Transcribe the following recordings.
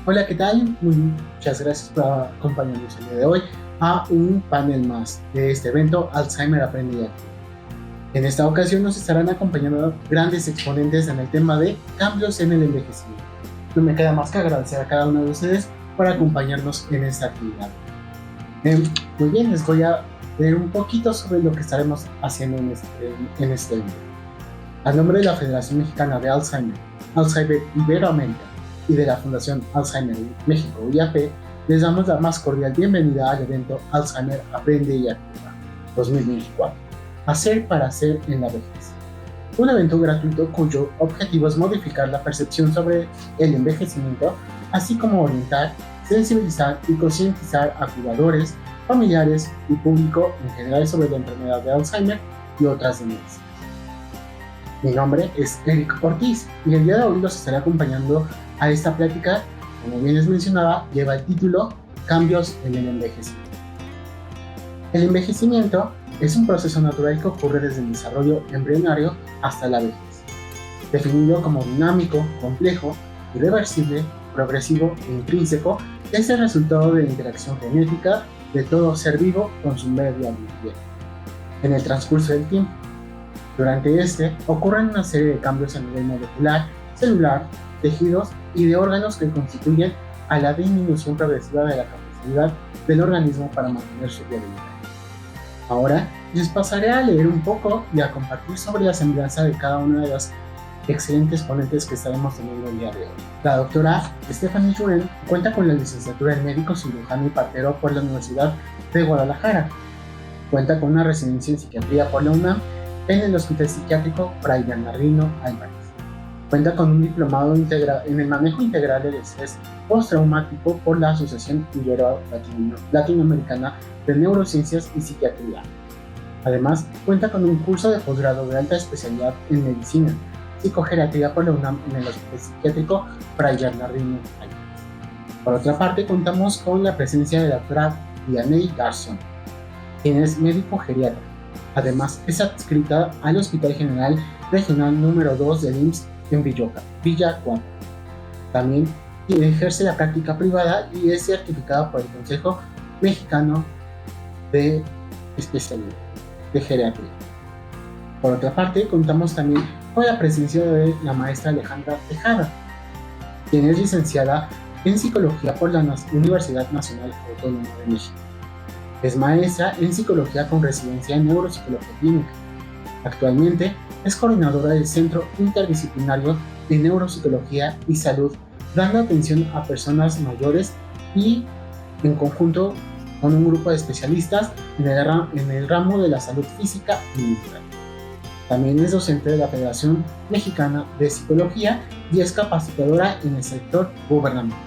Hola, ¿qué tal? Muchas gracias por acompañarnos el día de hoy a un panel más de este evento Alzheimer Aprende y Activa. En esta ocasión nos estarán acompañando grandes exponentes en el tema de cambios en el envejecimiento. No me queda más que agradecer a cada uno de ustedes por acompañarnos en esta actividad. Muy bien, les voy a leer un poquito sobre lo que estaremos haciendo en este evento. A nombre de la Federación Mexicana de Alzheimer, Alzheimer Iberoamérica y de la Fundación Alzheimer México IAP, les damos la más cordial bienvenida al evento Alzheimer Aprende y Activa 2024, Hacer para hacer en la vejez. Un evento gratuito cuyo objetivo es modificar la percepción sobre el envejecimiento, así como orientar, sensibilizar y concientizar a cuidadores, familiares y público en general sobre la enfermedad de Alzheimer y otras demencias. Mi nombre es Eric Ortiz y el día de hoy los estaré acompañando a esta plática. Como bien les mencionaba, lleva el título Cambios en el envejecimiento. El envejecimiento es un proceso natural que ocurre desde el desarrollo embrionario hasta la vejez, definido como dinámico, complejo, irreversible, progresivo e intrínseco. Es el resultado de la interacción genética de todo ser vivo con su medio ambiente en el transcurso del tiempo. Durante ocurren una serie de cambios a nivel molecular, celular, tejidos y de órganos que constituyen a la disminución progresiva de la capacidad del organismo para mantener su viabilidad. Ahora les pasaré a leer un poco y a compartir sobre la semblanza de cada una de las excelentes ponentes que estaremos teniendo el día de hoy. La doctora Stephanie Juren cuenta con la licenciatura en médico cirujano y partero por la Universidad de Guadalajara. Cuenta con una residencia en psiquiatría por la UNAM en el Hospital Psiquiátrico Fray Bernardino Álvarez. Cuenta con un diplomado en el manejo integral del estrés postraumático por la Asociación Ibero-Latinoamericana de Neurociencias y Psiquiatría. Además, cuenta con un curso de posgrado de alta especialidad en medicina, psicogeriatría por la UNAM en el Hospital Psiquiátrico Fray Bernardino Álvarez. Por otra parte, contamos con la presencia de la doctora Vianney Garzón, quien es médico geriatra. Además, es adscrita al Hospital General Regional número 2 del IMSS en Villa 4. También ejerce la práctica privada y es certificada por el Consejo Mexicano de Especialidad de Geriatría. Por otra parte, contamos también con la presencia de la maestra Alejandra Tejada, quien es licenciada en Psicología por la Universidad Nacional Autónoma de México. Es maestra en Psicología con residencia en Neuropsicología Clínica. Actualmente es coordinadora del Centro Interdisciplinario de Neuropsicología y Salud, dando atención a personas mayores y en conjunto con un grupo de especialistas en el ramo de la salud física y mental. También es docente de la Federación Mexicana de Psicología y es capacitadora en el sector gubernamental.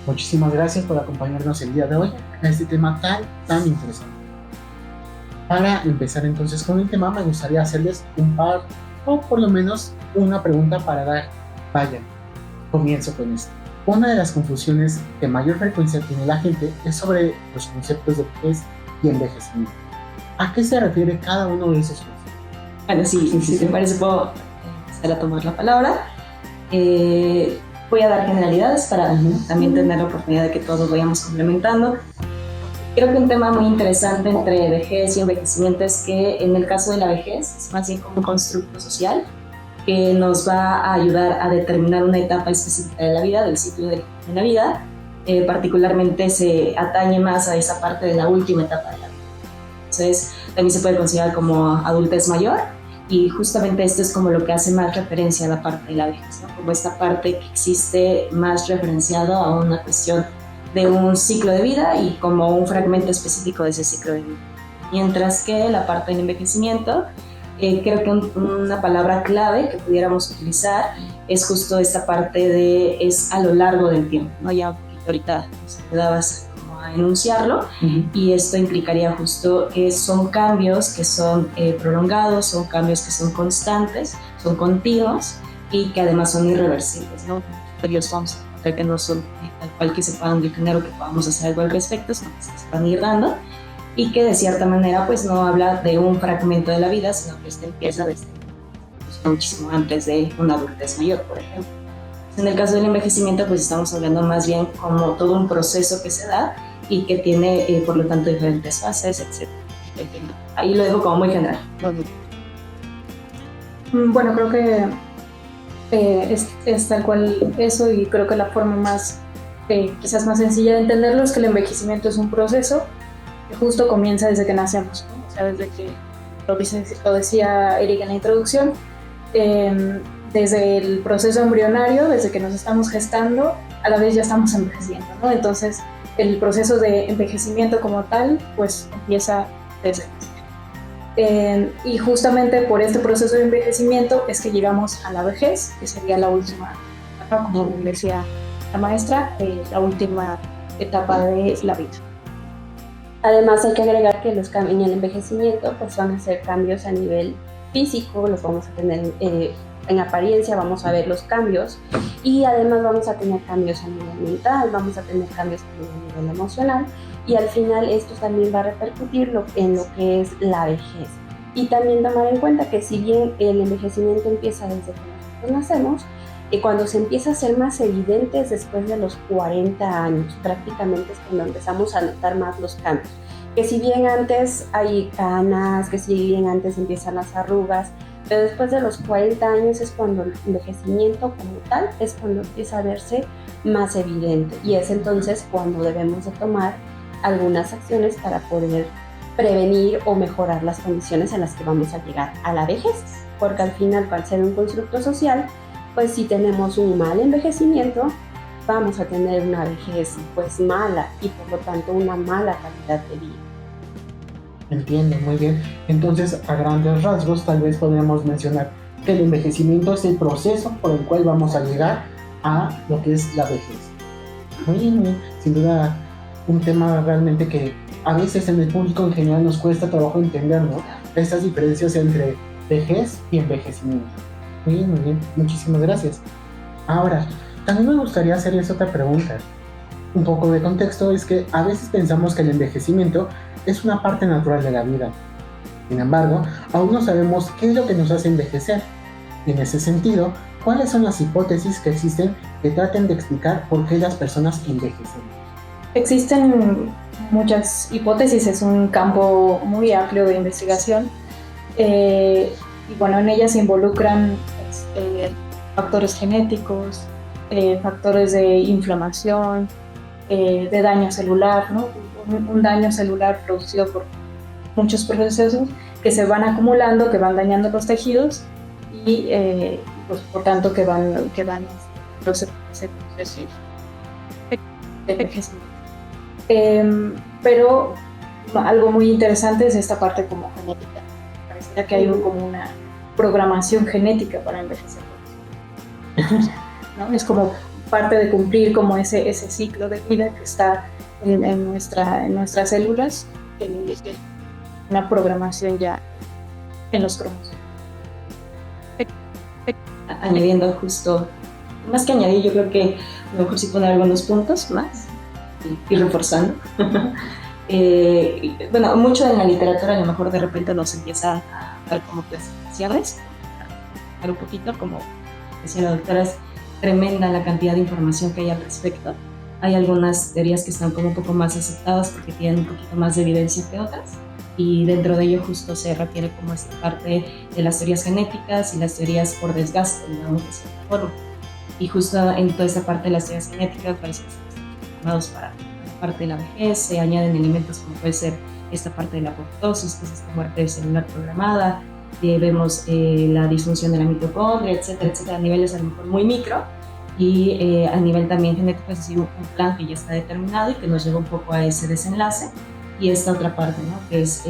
Muchísimas gracias por acompañarnos el día de hoy a este tema tan interesante. Para empezar entonces con el tema, me gustaría hacerles un par, o por lo menos una pregunta para comienzo con esto. Una de las confusiones que mayor frecuencia tiene la gente es sobre los conceptos de vejez y envejecimiento. ¿A qué se refiere cada uno de esos conceptos? Bueno, si te parece, puedo empezar a tomar la palabra. Voy a dar generalidades para también tener la oportunidad de que todos vayamos complementando. Creo que un tema muy interesante entre vejez y envejecimiento es que en el caso de la vejez es más bien como un constructo social que nos va a ayudar a determinar una etapa específica de la vida, del ciclo de la vida. Particularmente se atañe más a esa parte de la última etapa de la vida. Entonces también se puede considerar como adultez mayor. Y justamente esto es como lo que hace más referencia a la parte de la vejez, ¿no? Como esta parte que existe más referenciado a una cuestión de un ciclo de vida y como un fragmento específico de ese ciclo de vida. Mientras que la parte del envejecimiento, creo que una palabra clave que pudiéramos utilizar es justo esta parte de es a lo largo del tiempo, ¿no? Ya un poquito ahorita te dabas a enunciarlo, y esto implicaría justo que son cambios que son prolongados, son cambios que son constantes, son continuos y que además son irreversibles, ¿no? Ellos vamos a encontrar que no son tal cual que se puedan detener o que podamos hacer algo al respecto, sino que se van a ir dando y que de cierta manera pues no habla de un fragmento de la vida, sino que empieza desde muchísimo antes de una adultez mayor, por ejemplo. En el caso del envejecimiento, pues estamos hablando más bien como todo un proceso que se da y que tiene, por lo tanto, diferentes fases, etc. Ahí lo dejo como muy general. Bueno, creo que es tal cual eso, y creo que la forma más, quizás más sencilla de entenderlo es que el envejecimiento es un proceso que justo comienza desde que nacemos, ¿no? O sea, desde que lo decía Erika en la introducción, desde el proceso embrionario, desde que nos estamos gestando, a la vez ya estamos envejeciendo, ¿no? Entonces, el proceso de envejecimiento como tal, pues empieza desde y justamente por este proceso de envejecimiento es que llegamos a la vejez, que sería la última etapa, como decía la maestra, la última etapa de la vida. Además hay que agregar que en el envejecimiento pues van a ser cambios a nivel físico, los vamos a tener en apariencia, vamos a ver los cambios, y además vamos a tener cambios a nivel mental, vamos a tener cambios a nivel emocional, y al final esto también va a repercutir en lo que es la vejez. Y también tomar en cuenta que si bien el envejecimiento empieza desde que nosotros nacemos, cuando se empieza a ser más evidente es después de los 40 años, prácticamente es cuando empezamos a notar más los cambios. Que si bien antes hay canas, que si bien antes empiezan las arrugas, pero después de los 40 años es cuando el envejecimiento como tal es cuando empieza a verse más evidente, y es entonces cuando debemos de tomar algunas acciones para poder prevenir o mejorar las condiciones en las que vamos a llegar a la vejez, porque al final, al ser un constructo social, pues si tenemos un mal envejecimiento, vamos a tener una vejez pues mala y por lo tanto una mala calidad de vida. Entiendo, muy bien. Entonces, a grandes rasgos, tal vez podríamos mencionar que el envejecimiento es el proceso por el cual vamos a llegar a lo que es la vejez. Muy bien, sin duda, un tema realmente que a veces en el público en general nos cuesta trabajo entender, ¿no? Estas diferencias entre vejez y envejecimiento. Muy bien, muchísimas gracias. Ahora, también me gustaría hacerles otra pregunta. Un poco de contexto es que a veces pensamos que el envejecimiento es una parte natural de la vida. Sin embargo, aún no sabemos qué es lo que nos hace envejecer. En ese sentido, ¿cuáles son las hipótesis que existen que traten de explicar por qué las personas envejecen? Existen muchas hipótesis, es un campo muy amplio de investigación, y bueno, en ellas se involucran factores genéticos, factores de inflamación, de daño celular, ¿no? Un daño celular producido por muchos procesos que se van acumulando, que van dañando los tejidos y pues, por tanto que van pero algo muy interesante es esta parte como genética. Parece que hay como una programación genética para envejecer, ¿no? Es como parte de cumplir como ese ciclo de vida que está en nuestras células, una programación ya en los cromosomas. Añadiendo justo, más que añadir, yo creo que a lo mejor sí poner algunos puntos más y reforzando. Bueno, mucho en la literatura a lo mejor de repente nos empieza a dar como clasificaciones, un poquito, como decía la doctora, es tremenda la cantidad de información que hay al respecto. Hay algunas teorías que están como un poco más aceptadas porque tienen un poquito más de evidencia que otras, y dentro de ello justo se refiere como esta parte de las teorías genéticas y las teorías por desgaste, digamos, de cierta forma. Y justo en toda esta parte de las teorías genéticas parece que están formados para la parte de la vejez, se añaden elementos como puede ser esta parte de la apoptosis, que es esta muerte celular programada, vemos la disfunción de la mitocondria, etcétera, etcétera, a niveles a lo mejor muy micro, y a nivel también genético, es decir, un plan que ya está determinado y que nos lleva un poco a ese desenlace. Y esta otra parte, ¿no? Que es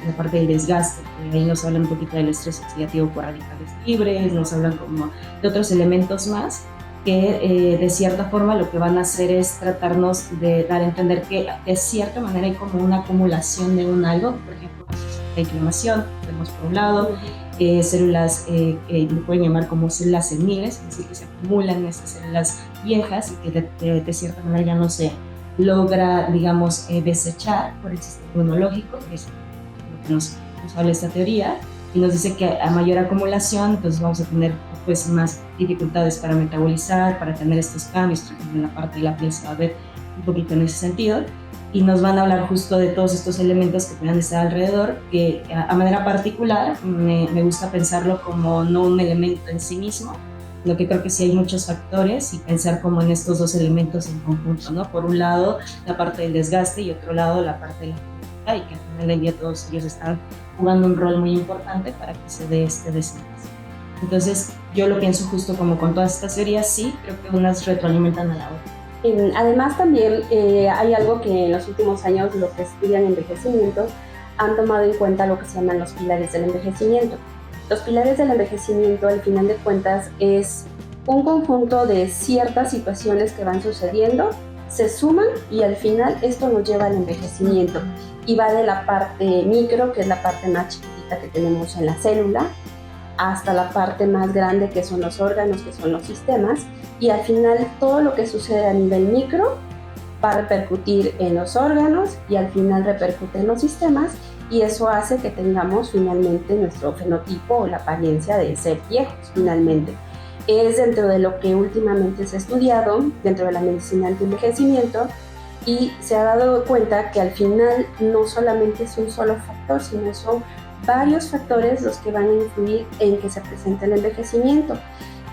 la parte del desgaste, que ahí nos hablan un poquito del estrés oxidativo por radicales libres, nos hablan como de otros elementos más que de cierta forma lo que van a hacer es tratarnos de dar a entender que de cierta manera hay como una acumulación de un algo, por ejemplo, la inflamación, tenemos por un lado, células que lo pueden llamar como células seniles, es decir, que se acumulan en estas células viejas y que de cierta manera ya no se logra, digamos, desechar por el sistema inmunológico, que es lo que nos habla esta teoría, y nos dice que a mayor acumulación, entonces vamos a tener pues más dificultades para metabolizar, para tener estos cambios. Por ejemplo, en la parte de la piel se va a ver un poquito en ese sentido. Y nos van a hablar justo de todos estos elementos que puedan estar alrededor, que a manera particular me gusta pensarlo como no un elemento en sí mismo, lo que creo que sí hay muchos factores y pensar como en estos dos elementos en conjunto, ¿no? Por un lado, la parte del desgaste y otro lado, la parte de la genética, y que al final del día todos ellos están jugando un rol muy importante para que se dé este desenlace. Entonces, yo lo pienso justo como con todas estas teorías, sí, creo que unas retroalimentan a la otra. Además también hay algo que en los últimos años los que estudian envejecimiento han tomado en cuenta lo que se llaman los pilares del envejecimiento. Los pilares del envejecimiento, al final de cuentas, es un conjunto de ciertas situaciones que van sucediendo, se suman y al final esto nos lleva al envejecimiento. Y va de la parte micro, que es la parte más chiquitita que tenemos en la célula, hasta la parte más grande, que son los órganos, que son los sistemas, y al final todo lo que sucede a nivel micro va a repercutir en los órganos y al final repercute en los sistemas, y eso hace que tengamos finalmente nuestro fenotipo o la apariencia de ser viejos finalmente. Es dentro de lo que últimamente se ha estudiado dentro de la medicina anti-envejecimiento, y se ha dado cuenta que al final no solamente es un solo factor, sino son varios factores los que van a influir en que se presente el envejecimiento.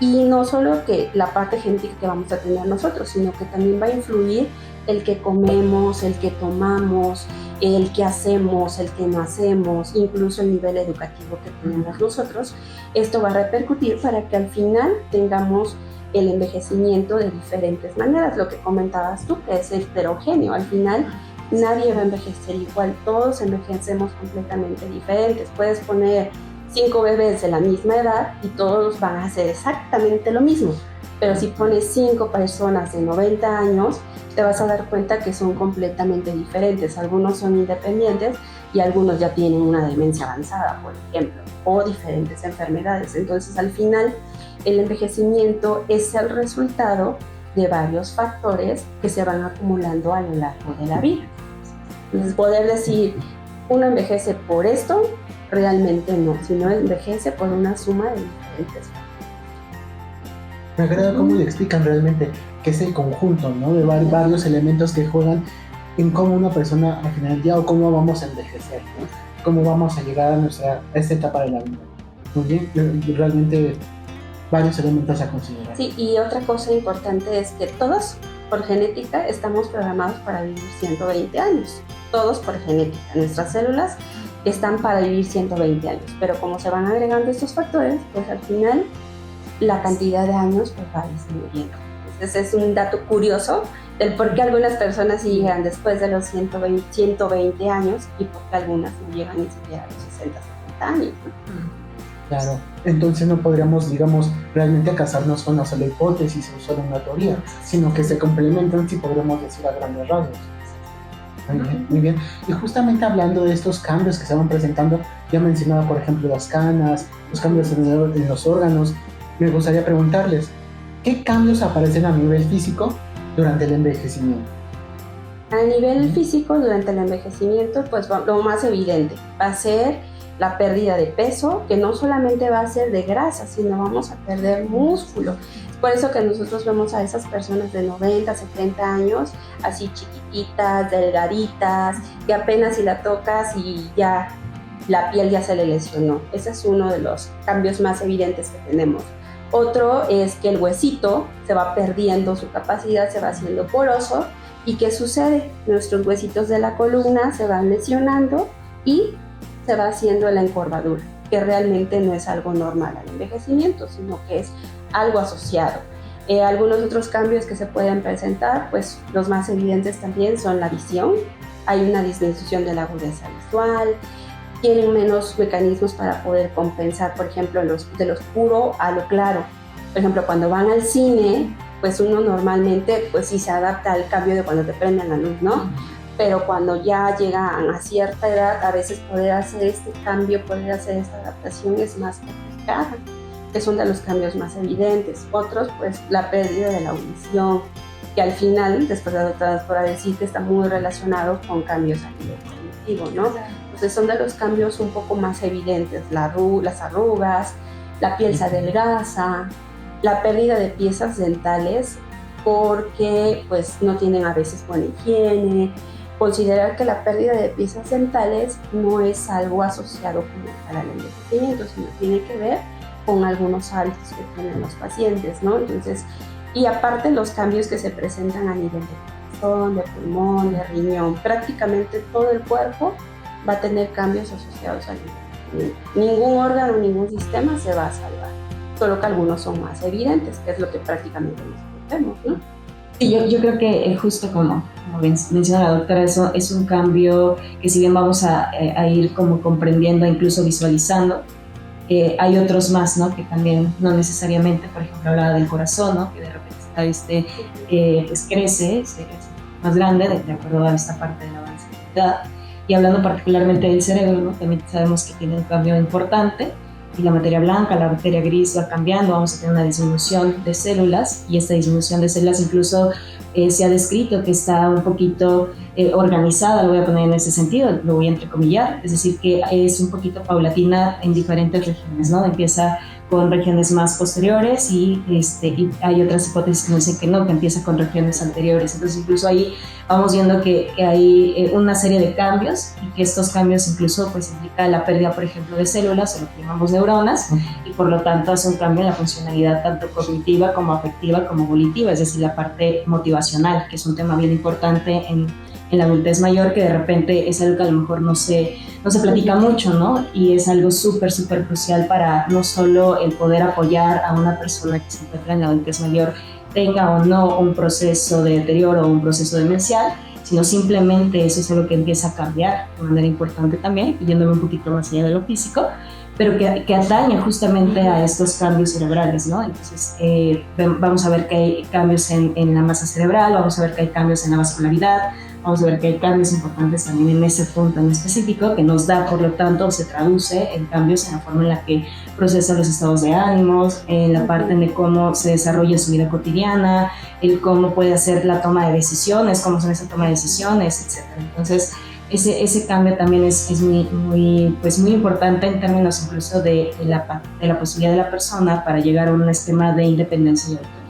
Y no solo que la parte genética que vamos a tener nosotros, sino que también va a influir el que comemos, el que tomamos, el que hacemos, el que no hacemos, incluso el nivel educativo que tenemos nosotros. Esto va a repercutir para que al final tengamos el envejecimiento de diferentes maneras. Lo que comentabas tú, que es heterogéneo. Al final nadie va a envejecer igual, todos envejecemos completamente diferentes. Puedes poner 5 bebés de la misma edad y todos van a hacer exactamente lo mismo, pero si pones 5 personas de 90 años, te vas a dar cuenta que son completamente diferentes. Algunos son independientes y algunos ya tienen una demencia avanzada, por ejemplo, o diferentes enfermedades. Entonces, al final, el envejecimiento es el resultado de varios factores que se van acumulando a lo largo de la vida. Entonces, poder decir, uno envejece por esto, realmente no, sino envejece por una suma de diferentes factores. Me agrada cómo le explican realmente que es el conjunto, ¿no? De varios elementos que juegan en cómo una persona al final del día o cómo vamos a envejecer, ¿no? Cómo vamos a llegar a esta etapa de la vida. Muy bien, realmente varios elementos a considerar. Sí, y otra cosa importante es que todos por genética estamos programados para vivir 120 años. Todos por genética. Nuestras células están para vivir 120 años, pero como se van agregando estos factores, pues al final la cantidad de años pues va disminuyendo. Entonces es un dato curioso del por qué algunas personas sí llegan después de los 120 años y por qué algunas no llegan ni siquiera a los 60, 70 años. Claro, entonces no podríamos, digamos, realmente casarnos con una sola hipótesis o solo una teoría, sino que se complementan, si podríamos decir, a grandes rasgos. Muy bien. Y justamente hablando de estos cambios que se van presentando, ya mencionaba, por ejemplo, las canas, los cambios en los órganos, me gustaría preguntarles, ¿qué cambios aparecen a nivel físico durante el envejecimiento? A nivel físico, durante el envejecimiento, pues lo más evidente va a ser la pérdida de peso, que no solamente va a ser de grasa, sino vamos a perder músculo. Es por eso que nosotros vemos a esas personas de 90, 70 años, así chiquititas, delgaditas, que apenas si la tocas y ya la piel ya se le lesionó. Ese es uno de los cambios más evidentes que tenemos. Otro es que el huesito se va perdiendo su capacidad, se va haciendo poroso. ¿Y qué sucede? Nuestros huesitos de la columna se van lesionando y se va haciendo la encorvadura, que realmente no es algo normal al envejecimiento, sino que es algo asociado. Algunos otros cambios que se pueden presentar, pues los más evidentes también son la visión. Hay una disminución de la agudeza visual, tienen menos mecanismos para poder compensar, por ejemplo, de lo oscuro a lo claro. Por ejemplo, cuando van al cine, pues uno normalmente pues sí se adapta al cambio de cuando te prenden la luz, ¿no? Pero cuando ya llegan a cierta edad, a veces poder hacer este cambio, poder hacer esta adaptación es más complicada, que son de los cambios más evidentes. Otros, pues la pérdida de la audición, que al final, después la doctora podrá decir que está muy relacionado con cambios a nivel cognitivo, ¿no? Entonces son de los cambios un poco más evidentes, las arrugas, la piel se adelgaza, la pérdida de piezas dentales porque pues no tienen a veces buena higiene. Considerar que la pérdida de piezas dentales no es algo asociado como tal al envejecimiento, sino tiene que ver con algunos hábitos que tienen los pacientes, ¿no? Entonces, y aparte los cambios que se presentan a nivel de corazón, de pulmón, de riñón, prácticamente todo el cuerpo va a tener cambios asociados al envejecimiento. Ningún órgano, ningún sistema se va a salvar, solo que algunos son más evidentes, que es lo que prácticamente nos vemos, ¿no? Sí, yo creo que justo como menciona la doctora, eso es un cambio que si bien vamos a ir como comprendiendo, incluso visualizando, hay otros más, ¿no? Que también no necesariamente, por ejemplo, hablaba del corazón, ¿no? Que de repente pues crece, se hace más grande de acuerdo a esta parte de la avance de la edad. Y hablando particularmente del cerebro, ¿no? También sabemos que tiene un cambio importante. Y la materia blanca, la materia gris va cambiando, vamos a tener una disminución de células y esta disminución de células incluso se ha descrito que está un poquito organizada, lo voy a poner en ese sentido, lo voy a entrecomillar, es decir, que es un poquito paulatina en diferentes regiones, ¿no? Empieza con regiones más posteriores y hay otras hipótesis que nos dicen que no, que empieza con regiones anteriores. Entonces incluso ahí vamos viendo que hay una serie de cambios y que estos cambios incluso pues implica la pérdida, por ejemplo, de células o lo que llamamos neuronas y por lo tanto hace un cambio en la funcionalidad tanto cognitiva como afectiva como volitiva, es decir, la parte motivacional, que es un tema bien importante en la adultez mayor, que de repente es algo que a lo mejor no se platica mucho, ¿no? Y es algo súper crucial para no solo el poder apoyar a una persona que se encuentra en la adultez mayor, tenga o no un proceso de deterioro o un proceso demencial, sino simplemente eso es algo que empieza a cambiar de manera importante también, yéndome un poquito más allá de lo físico, pero que atañe justamente a estos cambios cerebrales, ¿no? Entonces, vamos a ver que hay cambios en la masa cerebral, vamos a ver que hay cambios en la vascularidad, vamos a ver que hay cambios importantes también en ese punto en específico, que nos da, por lo tanto, se traduce en cambios en la forma en la que procesa los estados de ánimos, en la parte de cómo se desarrolla su vida cotidiana, el cómo puede hacer la toma de decisiones, cómo son esa toma de decisiones, etc. Entonces, ese cambio también es muy importante en términos incluso de la posibilidad de la persona para llegar a un esquema de independencia y autonomía.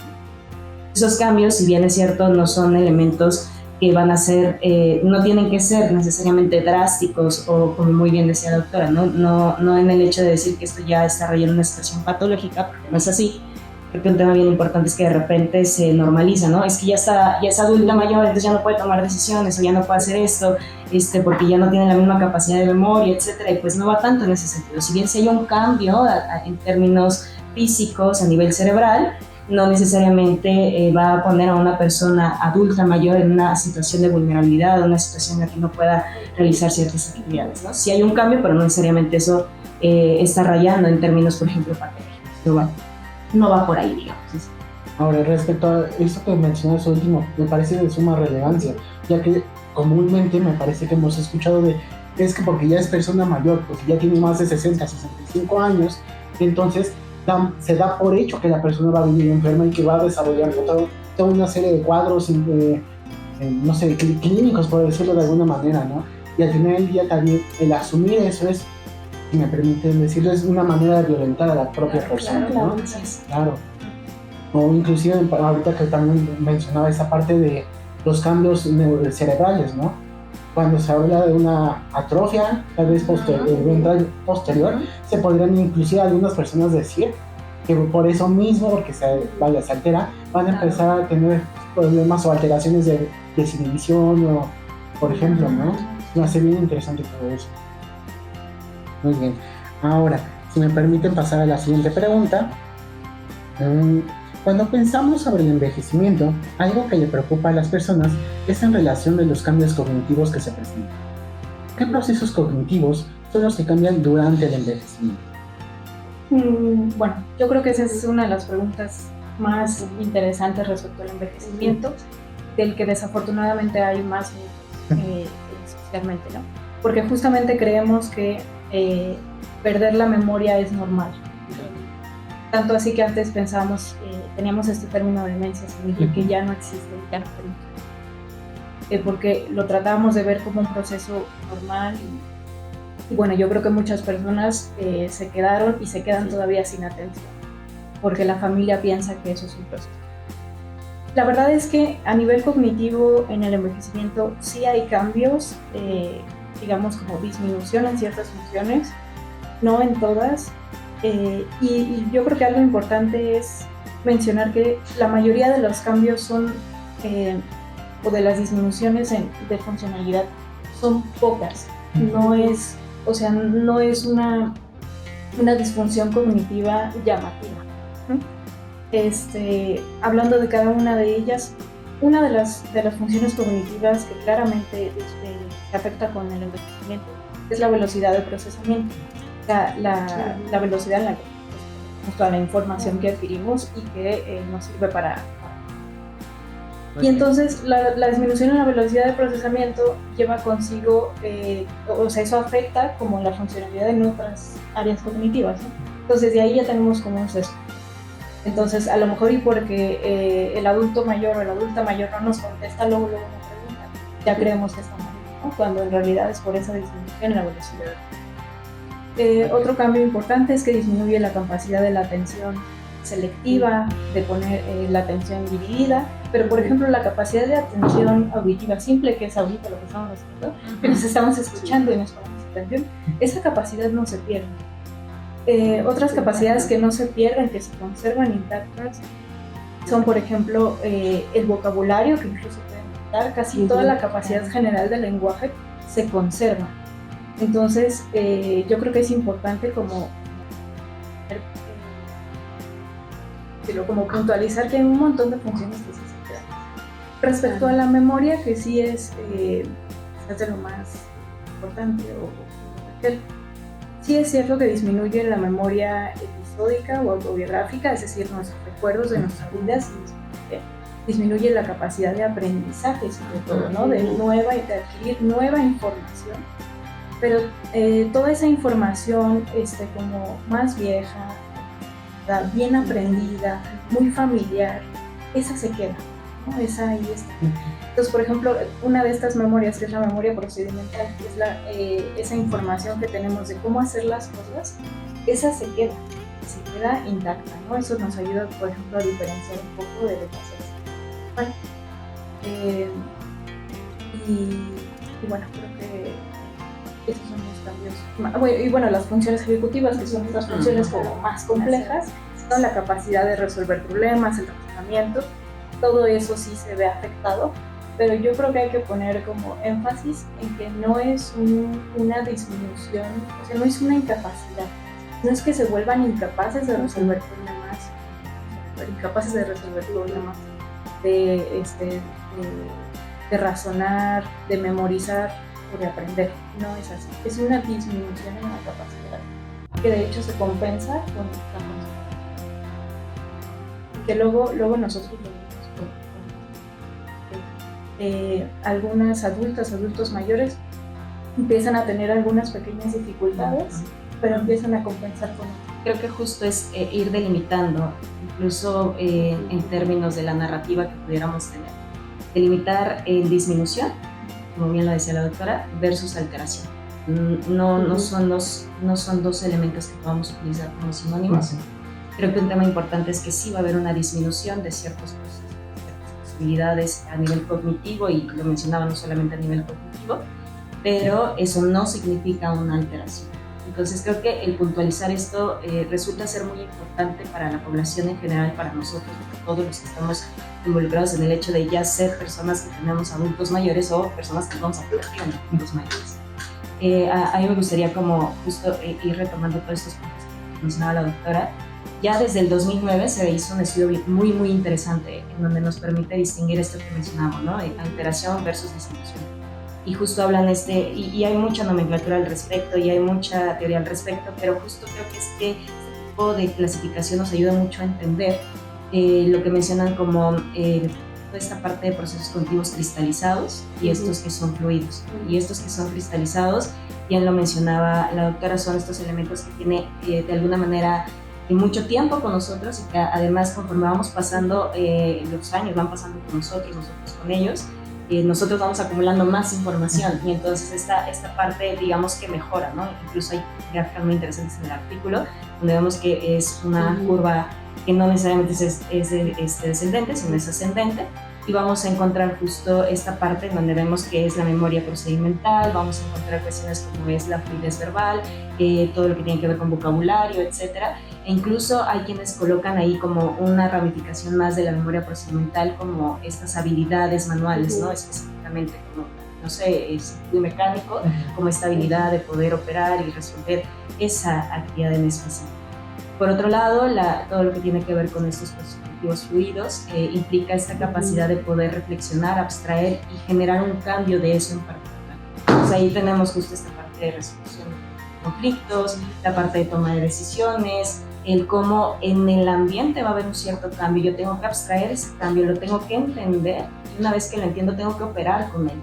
Esos cambios, si bien es cierto, no son elementos que van a ser, no tienen que ser necesariamente drásticos o como muy bien decía la doctora, no en el hecho de decir que esto ya está rayando una situación patológica, porque no es así. Creo que un tema bien importante es que de repente se normaliza, ¿no? Es que ya es adulta mayor, entonces ya no puede tomar decisiones o ya no puede hacer esto, porque ya no tiene la misma capacidad de memoria, etcétera, y pues no va tanto en ese sentido. Si bien si hay un cambio en términos físicos a nivel cerebral, no necesariamente va a poner a una persona adulta mayor en una situación de vulnerabilidad, una situación en la que no pueda realizar ciertas actividades, ¿no? Sí hay un cambio, pero no necesariamente eso está rayando en términos, por ejemplo, patológicos. No va por ahí, digamos. Ahora, respecto a eso que mencionas último, me parece de suma relevancia, ya que comúnmente me parece que hemos escuchado es que porque ya es persona mayor, porque ya tiene más de 60, 65 años, entonces se da por hecho que la persona va a vivir enferma y que va a desarrollar toda una serie de cuadros, no sé, clínicos, por decirlo de alguna manera, ¿no? Y al final del día también el asumir eso es, si me permiten decirlo, es una manera de violentar a la propia persona, ¿no? Claro. O inclusive ahorita que también mencionaba esa parte de los cambios cerebrales, ¿no? Cuando se habla de una atrofia, tal vez ventral posterior, se podrían inclusive algunas personas decir que por eso mismo, porque se altera, van a empezar a tener problemas o alteraciones de desinhibición, o, por ejemplo, ¿no? Me hace bien interesante todo eso. Muy bien. Ahora, si me permiten pasar a la siguiente pregunta. Cuando pensamos sobre el envejecimiento, algo que le preocupa a las personas es en relación de los cambios cognitivos que se presentan. ¿Qué procesos cognitivos son los que cambian durante el envejecimiento? Bueno, yo creo que esa es una de las preguntas más interesantes respecto al envejecimiento, del que desafortunadamente hay más socialmente, ¿no? Porque justamente creemos que perder la memoria es normal. Tanto así que antes pensábamos, teníamos este término de demencia, significa que ya no existe, ya no tenemos. Porque lo tratábamos de ver como un proceso normal Y bueno, yo creo que muchas personas se quedaron y se quedan todavía sin atención, porque la familia piensa que eso es un proceso. La verdad es que a nivel cognitivo en el envejecimiento sí hay cambios, digamos como disminución en ciertas funciones, no en todas. Y yo creo que algo importante es mencionar que la mayoría de los cambios son, o de las disminuciones de funcionalidad, son pocas. No es, o sea, no es una disfunción cognitiva llamativa. Hablando de cada una de ellas, una de las funciones cognitivas que claramente se afecta con el envejecimiento es la velocidad de procesamiento, la velocidad en la que procesamos toda la información que adquirimos y que nos sirve para. Y entonces la disminución en la velocidad de procesamiento lleva consigo, o sea, eso afecta como la funcionalidad en otras áreas cognitivas, ¿no? Entonces de ahí ya tenemos como un sesgo. Entonces, a lo mejor y porque el adulto mayor o la adulta mayor no nos contesta luego una pregunta, ya creemos que está mal, ¿no? Cuando en realidad es por esa disminución en la velocidad. Otro cambio importante es que disminuye la capacidad de la atención selectiva, de poner la atención dividida, pero por ejemplo la capacidad de atención auditiva simple, que es ahorita lo que estamos haciendo, que nos estamos escuchando y nos ponemos atención, esa capacidad no se pierde. Otras capacidades que no se pierden, que se conservan intactas, son por ejemplo el vocabulario, que incluso pueden quitar, casi toda la capacidad general del lenguaje se conserva. Entonces yo creo que es importante como puntualizar que hay un montón de funciones que sí se quedan. Respecto a la memoria, que sí es de lo más importante sí es cierto que disminuye la memoria episódica o autobiográfica, es decir, nuestros recuerdos de nuestras vidas, y disminuye la capacidad de aprendizaje, sobre todo, ¿no? de adquirir nueva información, pero toda esa información como más vieja, bien aprendida, muy familiar, esa se queda, ¿no? Esa ahí está. Entonces, por ejemplo, una de estas memorias, que es la memoria procedimental, que es esa información que tenemos de cómo hacer las cosas, esa se queda intacta, ¿no? Eso nos ayuda, por ejemplo, a diferenciar un poco de lo que hacemos. Y bueno, creo que esos son los cambios. Y bueno, las funciones ejecutivas, que son estas funciones como más complejas, son la capacidad de resolver problemas, el razonamiento, todo eso sí se ve afectado. Pero yo creo que hay que poner como énfasis en que no es una disminución, o sea, no es una incapacidad. No es que se vuelvan incapaces de resolver problemas, de razonar, de memorizar o de aprender. No es así. Es una disminución en la capacidad, que de hecho se compensa con la consecuencia. Que luego nosotros lo vemos algunas adultos mayores empiezan a tener algunas pequeñas dificultades, pero empiezan a compensar con otras. Creo que justo es ir delimitando, incluso en términos de la narrativa que pudiéramos tener. Delimitar en disminución, como bien lo decía la doctora, versus alteración. No son dos elementos que podamos utilizar como sinónimos. Creo que un tema importante es que sí va a haber una disminución de ciertos procesos, posibilidades a nivel cognitivo, y lo mencionaba no solamente a nivel cognitivo, pero eso no significa una alteración. Entonces creo que el puntualizar esto resulta ser muy importante para la población en general, para nosotros, todos los que estamos involucrados en el hecho de ya ser personas que tenemos adultos mayores o personas que vamos a tener adultos mayores. A mí me gustaría como justo ir retomando todos estos puntos que mencionaba la doctora. Ya desde el 2009 se hizo un estudio muy, muy interesante en donde nos permite distinguir esto que mencionamos, ¿no? Alteración versus disminución. Y justo hablan y hay mucha nomenclatura al respecto y hay mucha teoría al respecto, pero justo creo que este tipo de clasificación nos ayuda mucho a entender lo que mencionan como toda esta parte de procesos cognitivos cristalizados y estos que son fluidos. Y estos que son cristalizados, bien lo mencionaba la doctora, son estos elementos que tiene de alguna manera mucho tiempo con nosotros, y que además conforme vamos pasando los años van pasando con nosotros con ellos, nosotros vamos acumulando más información y entonces esta parte, digamos que mejora, ¿no? Incluso hay gráficas muy interesantes en el artículo donde vemos que es una curva que no necesariamente es descendente, sino es ascendente, y vamos a encontrar justo esta parte donde vemos que es la memoria procedimental, vamos a encontrar cuestiones como es la fluidez verbal, todo lo que tiene que ver con vocabulario, etcétera. E incluso hay quienes colocan ahí como una ramificación más de la memoria procedimental como estas habilidades manuales, ¿no? Específicamente como, no sé, es muy mecánico, como esta habilidad de poder operar y resolver esa actividad en específico. Por otro lado, todo lo que tiene que ver con estos procesos cognitivos fluidos implica esta capacidad de poder reflexionar, abstraer y generar un cambio de eso en particular. Entonces ahí tenemos justo esta parte de resolución de conflictos, la parte de toma de decisiones, el cómo en el ambiente va a haber un cierto cambio. Yo tengo que abstraer ese cambio, lo tengo que entender y una vez que lo entiendo tengo que operar con él.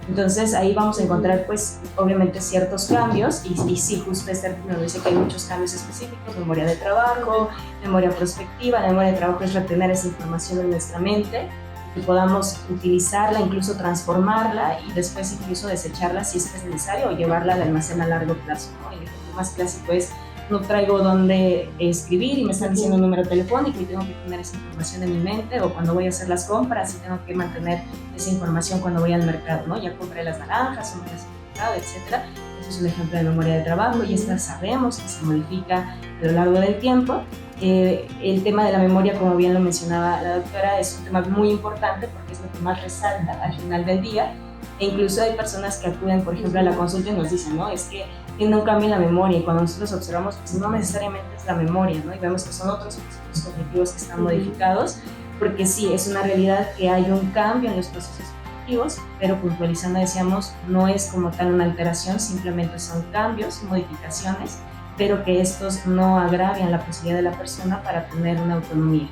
Entonces ahí vamos a encontrar pues obviamente ciertos cambios y sí, justo este artículo dice que hay muchos cambios específicos, memoria de trabajo, memoria prospectiva. La memoria de trabajo es retener esa información en nuestra mente, que podamos utilizarla, incluso transformarla y después incluso desecharla si es necesario o llevarla al almacén a largo plazo, ¿no? El ejemplo más clásico es no traigo dónde escribir y me están diciendo un número telefónico y tengo que tener esa información en mi mente, o cuando voy a hacer las compras y tengo que mantener esa información cuando voy al mercado, ¿no? Ya compré las naranjas o me las he comprado, etc. Eso es un ejemplo de memoria de trabajo y esta sabemos que se modifica a lo largo del tiempo. El tema de la memoria, como bien lo mencionaba la doctora, es un tema muy importante porque es lo que más resalta al final del día. E incluso hay personas que acuden, por ejemplo, a la consulta y nos dicen, ¿no? Es que tiene un cambio en la memoria y cuando nosotros observamos, pues no necesariamente es la memoria, ¿no? Y vemos que son otros procesos cognitivos que están modificados, porque sí, es una realidad que hay un cambio en los procesos cognitivos, pero puntualizando decíamos, no es como tal una alteración, simplemente son cambios, modificaciones, pero que estos no agravian la posibilidad de la persona para tener una autonomía.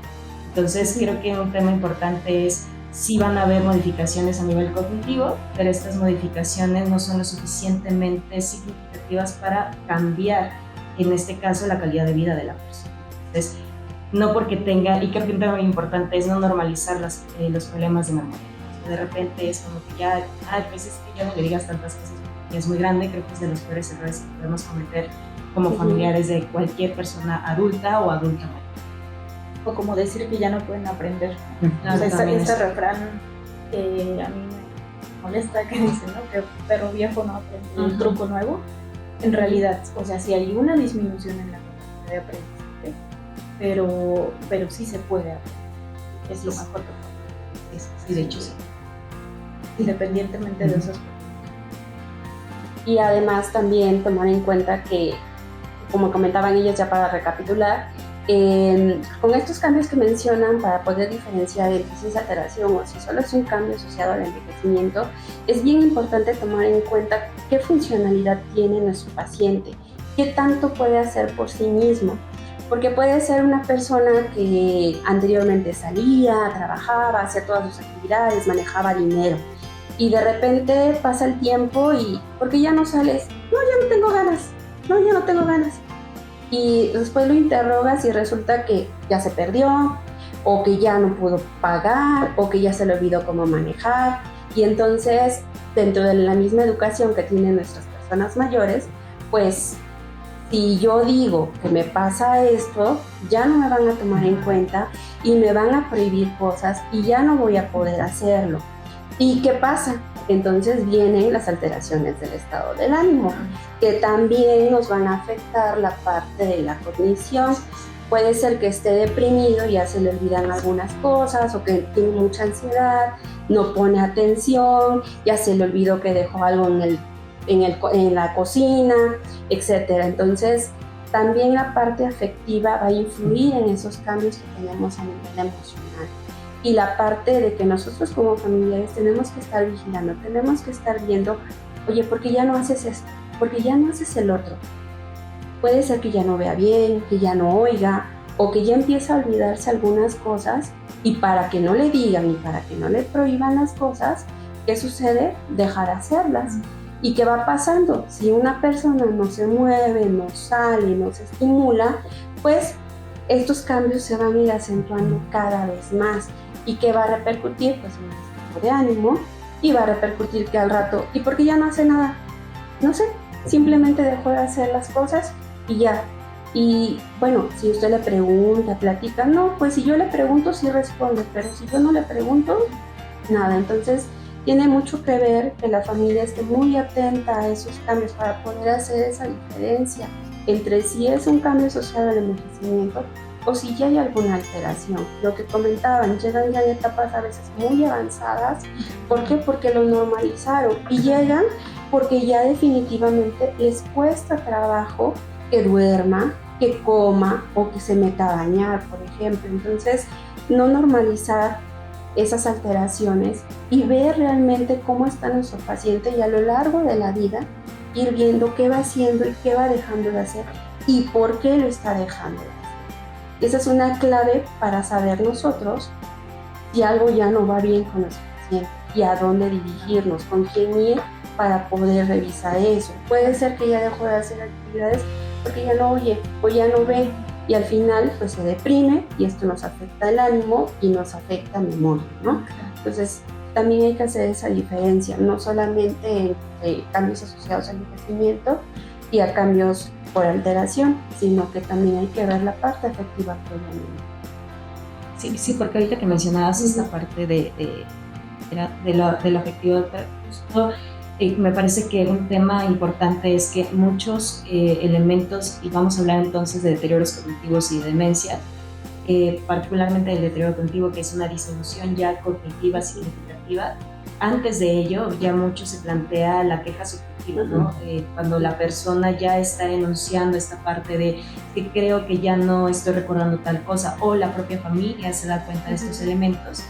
Entonces creo que un tema importante es sí van a haber modificaciones a nivel cognitivo, pero estas modificaciones no son lo suficientemente significativas para cambiar, en este caso, la calidad de vida de la persona. Entonces, no porque tenga, y creo que un tema muy importante es no normalizar los problemas de memoria. De repente es como que ya, pues es que ya no le digas tantas cosas porque es muy grande. Creo que es de los peores errores que podemos cometer como familiares de cualquier persona adulta o adulta mayor. O como decir que ya no pueden aprender. Claro, Este refrán que a mí me molesta, que dice, ¿no? Que perro viejo no aprende un truco nuevo. En realidad, o sea, sí hay una disminución en la capacidad de aprendizaje, pero sí se puede aprender. Es lo mejor que puede. Sí, de hecho sí. Independientemente de esos. Y además también tomar en cuenta que, como comentaban ellos, ya para recapitular, con estos cambios que mencionan, para poder diferenciar entre si es alteración o si solo es un cambio asociado al envejecimiento, es bien importante tomar en cuenta qué funcionalidad tiene nuestro paciente, qué tanto puede hacer por sí mismo, porque puede ser una persona que anteriormente salía, trabajaba, hacía todas sus actividades, manejaba dinero, y de repente pasa el tiempo y ¿por qué ya no sales? No, ya no tengo ganas. Y después lo interrogas y resulta que ya se perdió, o que ya no pudo pagar, o que ya se le olvidó cómo manejar. Y entonces, dentro de la misma educación que tienen nuestras personas mayores, pues si yo digo que me pasa esto, ya no me van a tomar en cuenta y me van a prohibir cosas y ya no voy a poder hacerlo. ¿Y qué pasa? Entonces vienen las alteraciones del estado del ánimo, que también nos van a afectar la parte de la cognición. Puede ser que esté deprimido, ya se le olvidan algunas cosas, o que tiene mucha ansiedad, no pone atención, ya se le olvidó que dejó algo en la cocina, etc. Entonces, también la parte afectiva va a influir en esos cambios que tenemos a nivel emocional. Y la parte de que nosotros como familiares tenemos que estar vigilando, tenemos que estar viendo, oye, ¿por qué ya no haces esto? ¿Por qué ya no haces el otro? Puede ser que ya no vea bien, que ya no oiga, o que ya empieza a olvidarse algunas cosas, y para que no le digan y para que no le prohíban las cosas, ¿qué sucede? Dejar de hacerlas. ¿Y qué va pasando? Si una persona no se mueve, no sale, no se estimula, pues estos cambios se van a ir acentuando cada vez más. ¿Y qué va a repercutir? Pues en un estado de ánimo y va a repercutir que al rato, ¿y por qué ya no hace nada? No sé, simplemente dejó de hacer las cosas y ya. Y bueno, si usted le pregunta, platica, no, pues si yo le pregunto sí responde, pero si yo no le pregunto, nada. Entonces tiene mucho que ver que la familia esté muy atenta a esos cambios para poder hacer esa diferencia entre si es un cambio asociado al envejecimiento o si ya hay alguna alteración. Lo que comentaban, llegan ya en etapas a veces muy avanzadas. ¿Por qué? Porque lo normalizaron y llegan porque ya definitivamente les cuesta trabajo que duerma, que coma o que se meta a bañar, por ejemplo. Entonces, no normalizar esas alteraciones y ver realmente cómo está nuestro paciente y a lo largo de la vida ir viendo qué va haciendo y qué va dejando de hacer y por qué lo está dejando de hacer. Esa es una clave para saber nosotros si algo ya no va bien con nuestro paciente y a dónde dirigirnos, con quién ir para poder revisar eso. Puede ser que ya dejó de hacer actividades porque ya no oye o ya no ve y al final pues se deprime y esto nos afecta el ánimo y nos afecta la memoria, ¿no? Entonces también hay que hacer esa diferencia, no solamente entre cambios asociados al envejecimiento y a cambios por alteración, sino que también hay que ver la parte afectiva previamente. Sí, porque ahorita que mencionabas esta parte de lo afectivo, justo me parece que un tema importante es que muchos elementos, y vamos a hablar entonces de deterioros cognitivos y de demencia, particularmente del deterioro cognitivo, que es una disolución ya cognitiva significativa. Antes de ello, ya mucho se plantea la queja subjetiva, ¿no? Cuando la persona ya está enunciando esta parte de que creo que ya no estoy recordando tal cosa, o la propia familia se da cuenta de estos elementos,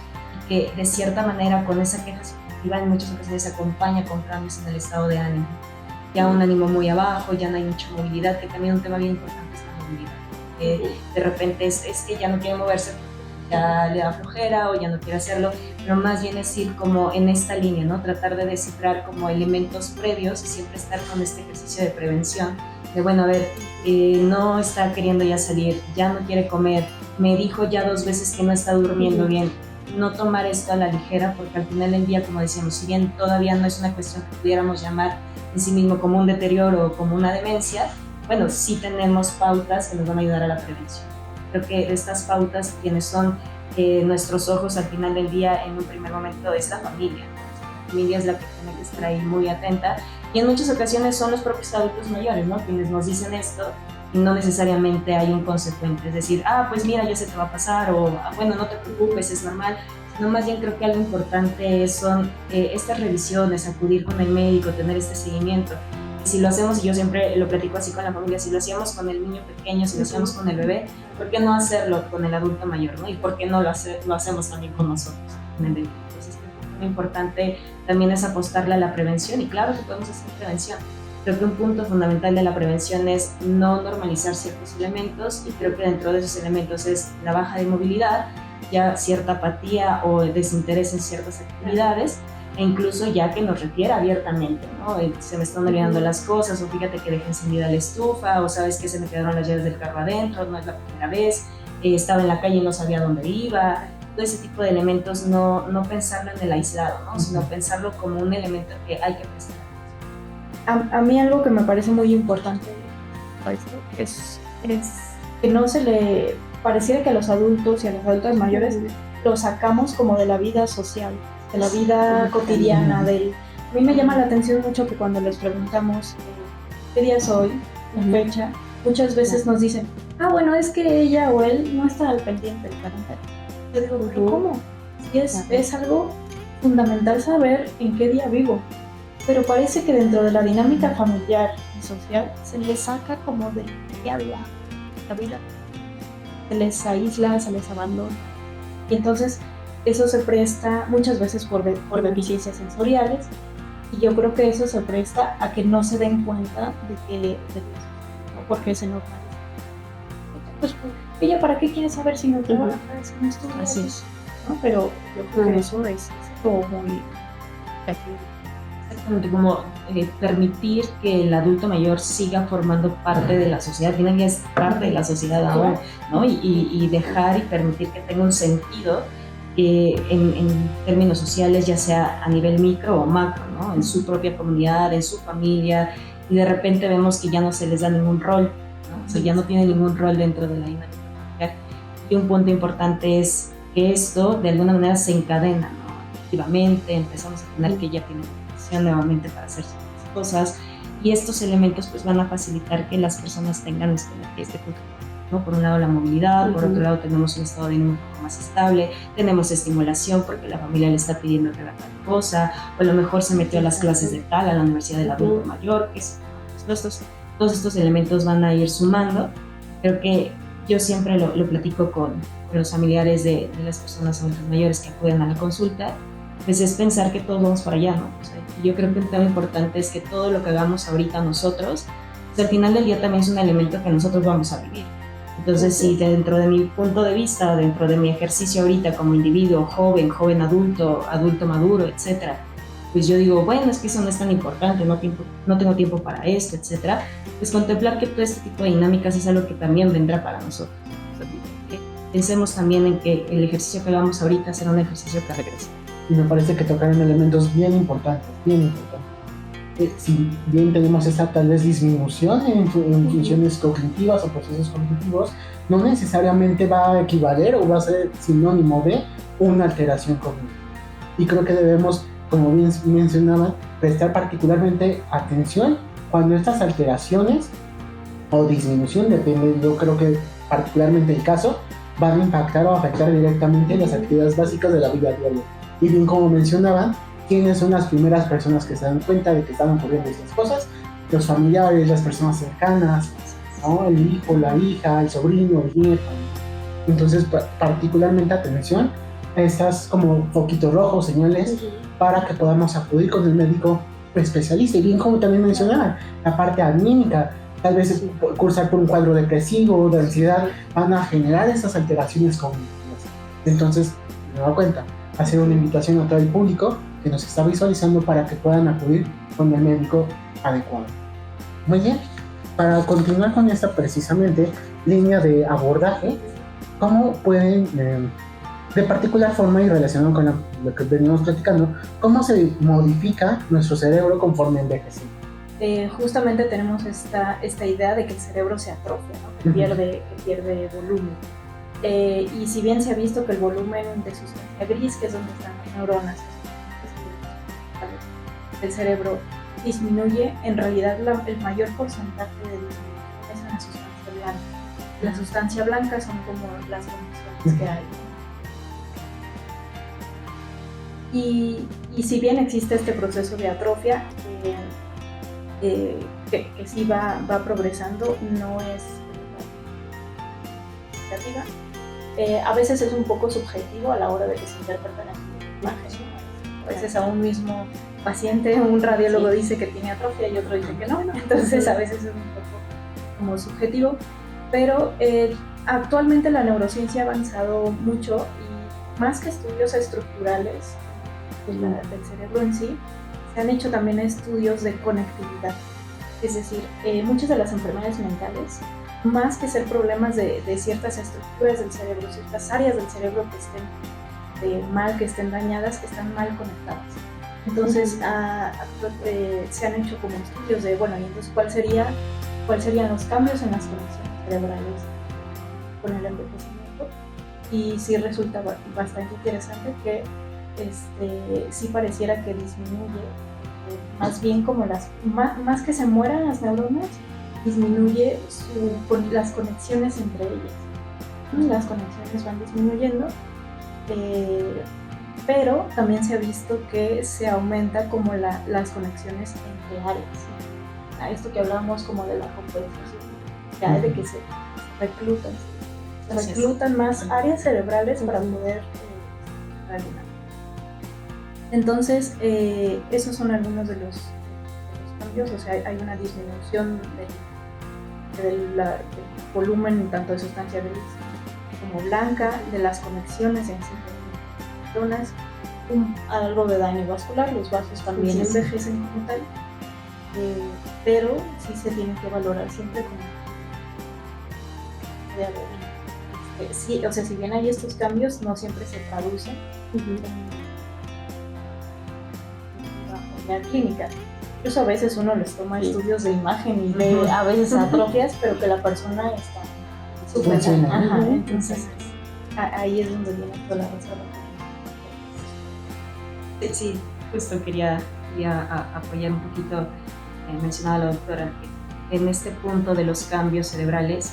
y que de cierta manera con esa queja subjetiva en muchas ocasiones se acompaña con cambios en el estado de ánimo. Ya un ánimo muy abajo, ya no hay mucha movilidad, que también un tema bien importante es la movilidad. De repente es que ya no quiere moverse, ya le da flojera o ya no quiere hacerlo, pero más bien es ir como en esta línea, ¿no? Tratar de descifrar como elementos previos y siempre estar con este ejercicio de prevención, de bueno, a ver, no está queriendo ya salir, ya no quiere comer, me dijo ya 2 veces que no está durmiendo bien. No tomar esto a la ligera, porque al final del día, como decíamos, si bien todavía no es una cuestión que pudiéramos llamar en sí mismo como un deterioro o como una demencia, bueno, sí tenemos pautas que nos van a ayudar a la prevención. Creo que de estas pautas, quienes son nuestros ojos al final del día, en un primer momento, es la familia. La familia es la que tiene que estar ahí muy atenta, y en muchas ocasiones son los propios adultos mayores, ¿no?, quienes nos dicen esto. No necesariamente hay un consecuente, es decir, pues mira, ya se te va a pasar, o bueno, no te preocupes, es normal. No, más bien creo que algo importante son estas revisiones, acudir con el médico, tener este seguimiento. Y si lo hacemos, y yo siempre lo platico así con la familia, si lo hacíamos con el niño pequeño, si lo hacíamos con el bebé, ¿por qué no hacerlo con el adulto mayor, ¿no? Y ¿por qué no lo hacemos también con nosotros, con el bebé? Entonces creo que lo importante también es apostarle a la prevención, y claro que podemos hacer prevención. Creo que un punto fundamental de la prevención es no normalizar ciertos elementos, y creo que dentro de esos elementos es la baja de movilidad, ya cierta apatía o desinterés en ciertas actividades, e incluso ya que nos refiera abiertamente, ¿no? Se me están olvidando las cosas, o fíjate que dejé encendida la estufa, o sabes que se me quedaron las llaves del carro adentro, no es la primera vez, estaba en la calle y no sabía dónde iba. Todo ese tipo de elementos, no pensarlo en el aislado, ¿no? Sino pensarlo como un elemento que hay que prestar. A mí algo que me parece muy importante es que no se le pareciera que a los adultos y a los adultos mayores los sacamos como de la vida social, de la vida cotidiana. A mí me llama la atención mucho que cuando les preguntamos qué día es hoy, la fecha, muchas veces nos dicen, bueno, es que ella o él no está al pendiente del calendario. Yo digo, ¿pero cómo? Sí, es algo fundamental saber en qué día vivo. Pero parece que dentro de la dinámica familiar y social se les saca como de qué habla la vida. Se les aísla, se les abandona. Y entonces eso se presta muchas veces por deficiencias sensoriales, y yo creo que eso se presta a que no se den cuenta de que porque se normaliza. Pues, ella, ¿para qué quiere saber si no trabaja, si no estudia? Así es. ¿No? Pero yo creo que eso es como muy... Exactamente, como permitir que el adulto mayor siga formando parte de la sociedad, al final ya es parte de la sociedad ahora, ¿no? Y dejar y permitir que tenga un sentido en términos sociales, ya sea a nivel micro o macro, ¿no? En su propia comunidad, en su familia, y de repente vemos que ya no se les da ningún rol, ¿no? O sea, ya no tiene ningún rol dentro de la dinámica familiar. Y un punto importante es que esto de alguna manera se encadena, ¿no? Activamente empezamos a tener que ya tiene motivación nuevamente para hacer sus cosas, y estos elementos pues van a facilitar que las personas tengan este punto, ¿no? Por un lado la movilidad, por otro lado tenemos un estado de ánimo un poco más estable, tenemos estimulación porque la familia le está pidiendo que haga tal cosa, o a lo mejor se metió a las clases de tal, a la universidad del adulto mayor, que es, todos estos elementos van a ir sumando. Creo que yo siempre lo platico con los familiares de las personas adultas mayores que acuden a la consulta, pues es pensar que todos vamos para allá, ¿no? O sea, yo creo que un tema importante es que todo lo que hagamos ahorita nosotros, pues al final del día también es un elemento que nosotros vamos a vivir. Entonces, si dentro de mi punto de vista, dentro de mi ejercicio ahorita como individuo, joven adulto, adulto maduro, etcétera, pues yo digo, bueno, es que eso no es tan importante, no tengo tiempo para esto, etcétera, pues contemplar que todo este tipo de dinámicas es algo que también vendrá para nosotros. O sea, que pensemos también en que el ejercicio que hagamos ahorita será un ejercicio que regrese. Y me parece que tocaron elementos bien importantes, bien importantes. Si bien tenemos esta tal vez disminución en funciones cognitivas o procesos cognitivos, no necesariamente va a equivaler o va a ser sinónimo de una alteración cognitiva. Y creo que debemos, como bien mencionaban, prestar particularmente atención cuando estas alteraciones o disminución, depende, yo creo que particularmente el caso, van a impactar o afectar directamente las actividades básicas de la vida diaria. Y bien como mencionaban, ¿quiénes son las primeras personas que se dan cuenta de que están ocurriendo estas cosas? Los familiares, las personas cercanas, ¿no? El hijo, la hija, el sobrino, el nieto. Entonces, particularmente atención a estas como foquitos rojos, señales, para que podamos acudir con el médico especialista. Y bien como también mencionaban, la parte anímica, tal vez cursar por un cuadro depresivo, de ansiedad, van a generar esas alteraciones cognitivas. Entonces, me doy cuenta, hacer una invitación a todo el público que nos está visualizando para que puedan acudir con el médico adecuado. Muy bien, para continuar con esta precisamente línea de abordaje, ¿cómo pueden, de particular forma y relacionado con lo que venimos platicando, cómo se modifica nuestro cerebro conforme envejecemos? Justamente tenemos esta idea de que el cerebro se atrofia, ¿no? que pierde volumen. Y si bien se ha visto que el volumen de sustancia gris, que es donde están las neuronas, el cerebro disminuye, en realidad el mayor porcentaje de disminución es en la sustancia blanca. La sustancia blanca son como las conexiones que hay. Y si bien existe este proceso de atrofia, que sí va progresando, no es significativa. A veces es un poco subjetivo a la hora de que se interpretan las imágenes. A veces a un mismo paciente, un radiólogo dice que tiene atrofia y otro dice que no, entonces a veces es un poco como subjetivo, pero actualmente la neurociencia ha avanzado mucho y más que estudios estructurales del cerebro en sí, se han hecho también estudios de conectividad, es decir, muchas de las enfermedades mentales, más que ser problemas de ciertas estructuras del cerebro, ciertas áreas del cerebro que estén mal, que estén dañadas, que están mal conectadas. Entonces se han hecho como estudios de, bueno, y entonces ¿cuáles serían los cambios en las conexiones cerebrales con el envejecimiento? Y sí resulta bastante interesante que sí pareciera que disminuye, más bien como más que se mueran las neuronas, disminuye las conexiones entre ellas. Las conexiones van disminuyendo, pero también se ha visto que se aumenta como las conexiones entre áreas. Esto que hablábamos como de la compensación, ya de que se reclutan más áreas cerebrales para poder realizar. Entonces, esos son algunos de los cambios, o sea, hay una disminución del volumen tanto de sustancia gris como blanca, de las conexiones en sí de neuronas, algo de daño vascular, los vasos también envejecen como tal, pero sí se tiene que valorar siempre como de haber sí, o sea, si bien hay estos cambios, no siempre se traducen en una unidad clínica. Incluso a veces uno les toma estudios de imagen y ve a veces atrofias, pero que la persona está súper Funciona. sana. Ajá, entonces ahí es donde viene toda la reserva. Sí, justo quería apoyar un poquito, mencionaba la doctora, que en este punto de los cambios cerebrales,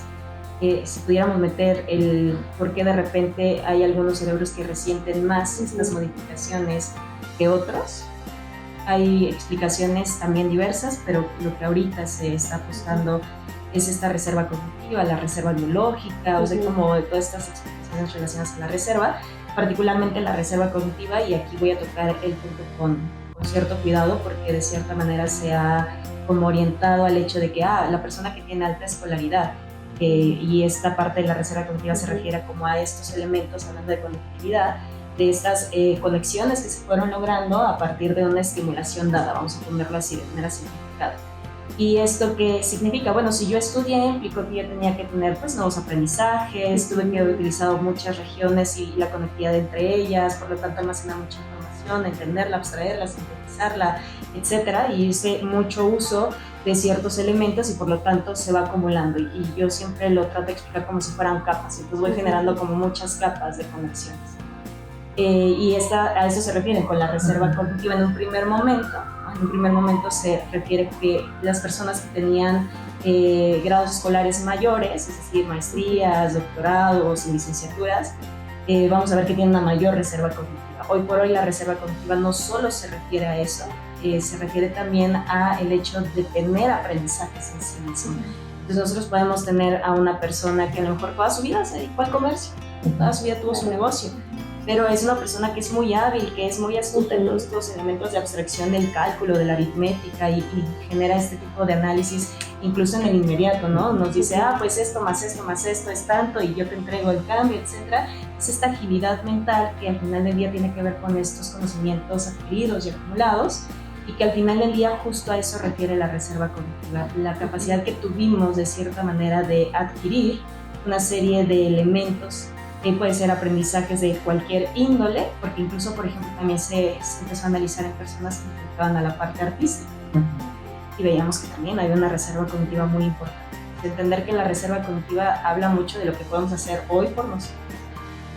si pudiéramos meter el por qué de repente hay algunos cerebros que resienten más estas modificaciones que otros, hay explicaciones también diversas, pero lo que ahorita se está apostando es esta reserva cognitiva, la reserva biológica, o sea, como de todas estas explicaciones relacionadas a la reserva, particularmente la reserva cognitiva, y aquí voy a tocar el punto con cierto cuidado, porque de cierta manera se ha como orientado al hecho de que la persona que tiene alta escolaridad, y esta parte de la reserva cognitiva se refiere como a estos elementos, hablando de conectividad, de estas conexiones que se fueron logrando a partir de una estimulación dada, vamos a ponerlo así de manera simplificada. ¿Y esto qué significa? Bueno, si yo estudié, implicó que yo tenía que tener pues nuevos aprendizajes, tuve que haber utilizado muchas regiones y la conectividad entre ellas, por lo tanto almacenar mucha información, entenderla, abstraerla, sintetizarla, etcétera, y hice mucho uso de ciertos elementos y por lo tanto se va acumulando, y yo siempre lo trato de explicar como si fueran capas, entonces voy generando como muchas capas de conexiones. Y a eso se refiere con la reserva cognitiva en un primer momento. En un primer momento se refiere que las personas que tenían grados escolares mayores, es decir, maestrías, doctorados y licenciaturas, vamos a ver que tienen una mayor reserva cognitiva. Hoy por hoy la reserva cognitiva no solo se refiere a eso, se refiere también al hecho de tener aprendizajes en sí mismo. Entonces nosotros podemos tener a una persona que a lo mejor toda su vida se dedicó al comercio, toda su vida tuvo su negocio, pero es una persona que es muy hábil, que es muy astuta en todos estos elementos de abstracción del cálculo, de la aritmética, y genera este tipo de análisis incluso en el inmediato, ¿no? Nos dice, pues esto más esto es tanto y yo te entrego el cambio, etc. Es esta agilidad mental que al final del día tiene que ver con estos conocimientos adquiridos y acumulados, y que al final del día justo a eso refiere la reserva cognitiva, la capacidad que tuvimos de cierta manera de adquirir una serie de elementos. Puede ser aprendizajes de cualquier índole, porque incluso, por ejemplo, también se empezó a analizar en personas que se dedicaban a la parte artística, y veíamos que también hay una reserva cognitiva muy importante. Entender que la reserva cognitiva habla mucho de lo que podemos hacer hoy por nosotros,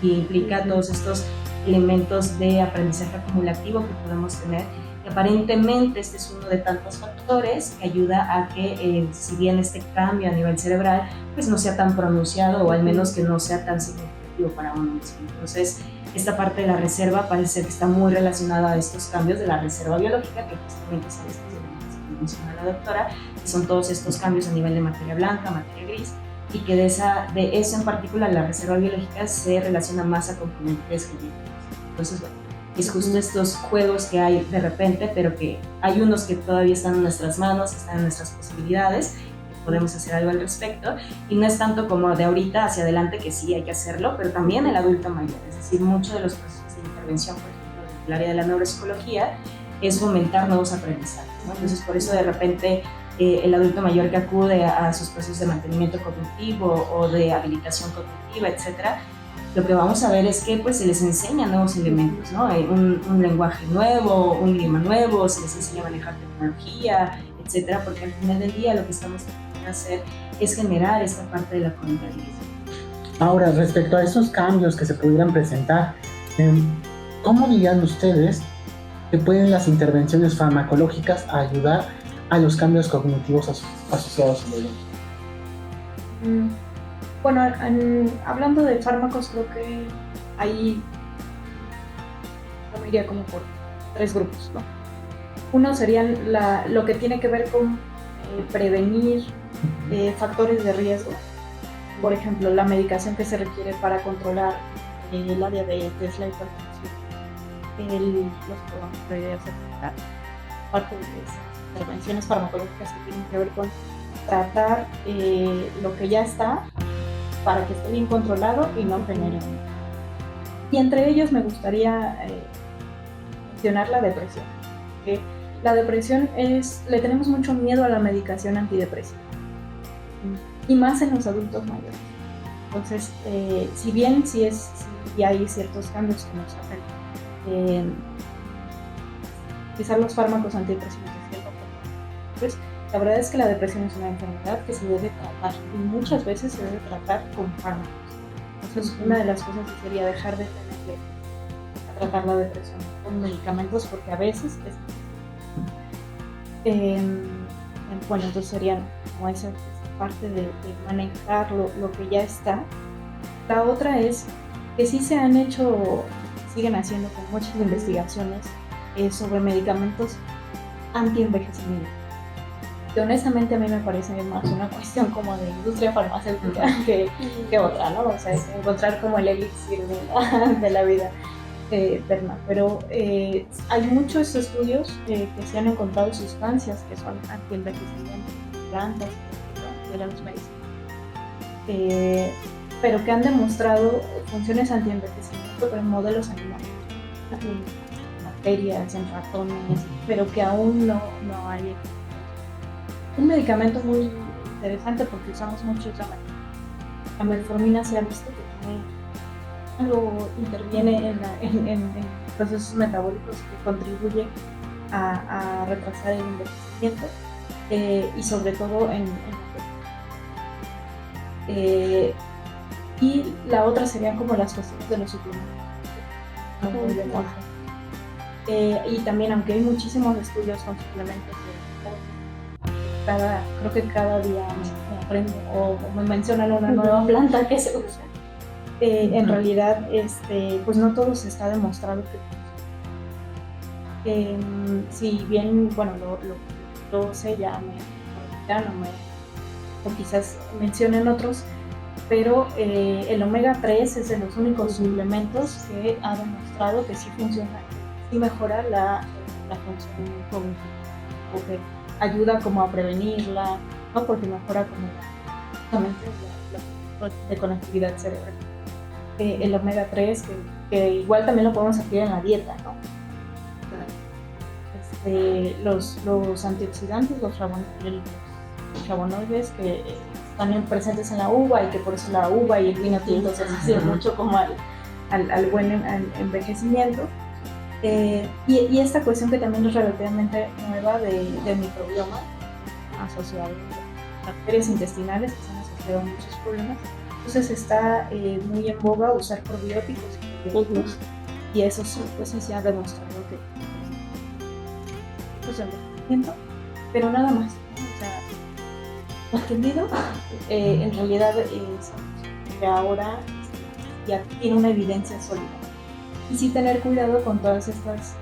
y implica todos estos elementos de aprendizaje acumulativo que podemos tener, y aparentemente este es uno de tantos factores que ayuda a que, si bien este cambio a nivel cerebral pues no sea tan pronunciado, o al menos que no sea tan significativo para uno mismo. Entonces, esta parte de la reserva parece que está muy relacionada a estos cambios de la reserva biológica, que justamente son estos elementos que menciona la doctora, que son todos estos cambios a nivel de materia blanca, materia gris, y que de eso en particular la reserva biológica se relaciona más a componentes genéticos. Entonces, bueno, es justo estos juegos que hay de repente, pero que hay unos que todavía están en nuestras manos, están en nuestras posibilidades, podemos hacer algo al respecto, y no es tanto como de ahorita hacia adelante, que sí hay que hacerlo, pero también el adulto mayor, es decir, muchos de los procesos de intervención, por ejemplo, en el área de la neuropsicología, es fomentar nuevos aprendizajes, ¿no? Entonces, por eso de repente el adulto mayor que acude a sus procesos de mantenimiento cognitivo o de habilitación cognitiva, etcétera, lo que vamos a ver es que pues se les enseña nuevos elementos, ¿no? Un lenguaje nuevo, un idioma nuevo, se les enseña a manejar tecnología, etcétera, porque al final del día lo que estamos tratando de hacer es generar esta parte de la contabilidad. Ahora, respecto a esos cambios que se pudieran presentar, ¿cómo dirían ustedes que pueden las intervenciones farmacológicas ayudar a los cambios cognitivos asociados a ellos? Bueno, hablando de fármacos, creo que ahí me iría como por 3 grupos, ¿no? Uno serían lo que tiene que ver con prevenir factores de riesgo. Por ejemplo, la medicación que se requiere para controlar la diabetes, la hipertensión, los programas previos, parte de las intervenciones farmacológicas que tienen que ver con tratar lo que ya está para que esté bien controlado y no genere. Y entre ellos me gustaría mencionar la depresión. ¿Okay? La depresión le tenemos mucho miedo a la medicación antidepresiva, y más en los adultos mayores. Entonces, si bien sí hay ciertos cambios que nos hacen utilizar los fármacos antidepresivos de cierta forma, pues la verdad es que la depresión es una enfermedad que se debe tratar y muchas veces se debe tratar con fármacos. Entonces, una de las cosas sería dejar de tener que tratar la depresión con medicamentos porque a veces es bueno, entonces serían como esa parte de manejar lo que ya está. La otra es que sí se han hecho, siguen haciendo con muchas investigaciones sobre medicamentos anti-envejecimiento. Que honestamente a mí me parece más una cuestión como de industria farmacéutica que otra, ¿no? O sea, es encontrar como el elixir de la vida eterna. Pero hay muchos estudios que se han encontrado sustancias que son anti-envejecimiento, plantas, de los medicinas, pero que han demostrado funciones anti-envejecimiento en modelos animales, en bacterias, en ratones, pero que aún no hay. Un medicamento muy interesante porque usamos mucho la metformina. Se ha visto que algo interviene en procesos metabólicos que contribuye a retrasar el envejecimiento y sobre todo en y la otra serían como las cuestiones de los suplementos, y también, aunque hay muchísimos estudios con suplementos, creo que cada día me aprendo o me mencionan una nueva planta que se usa. En realidad, pues no todo se está demostrado que si bien, bueno, lo sé, ya o quizás mencionen otros, pero el omega 3 es de los únicos suplementos que ha demostrado que sí funciona, sí mejora la función cognitiva, porque ayuda como a prevenirla, ¿no? Porque mejora como la conectividad cerebral. El omega 3, que igual también lo podemos adquirir en la dieta, ¿no? Los antioxidantes, los flavonoides que están presentes en la uva y que por eso la uva y el vino tinto se asocian mucho como al buen envejecimiento. Y esta cuestión que también es relativamente nueva de microbioma asociado a bacterias intestinales que se han asociado a muchos problemas. Entonces está muy en boga usar probióticos y probióticos, y eso sí, pues sí se ha demostrado que pues envejecimiento, pero nada más, ¿no? O sea, entendido, en realidad que ahora ya tiene una evidencia sólida. Y sí tener cuidado con todas estas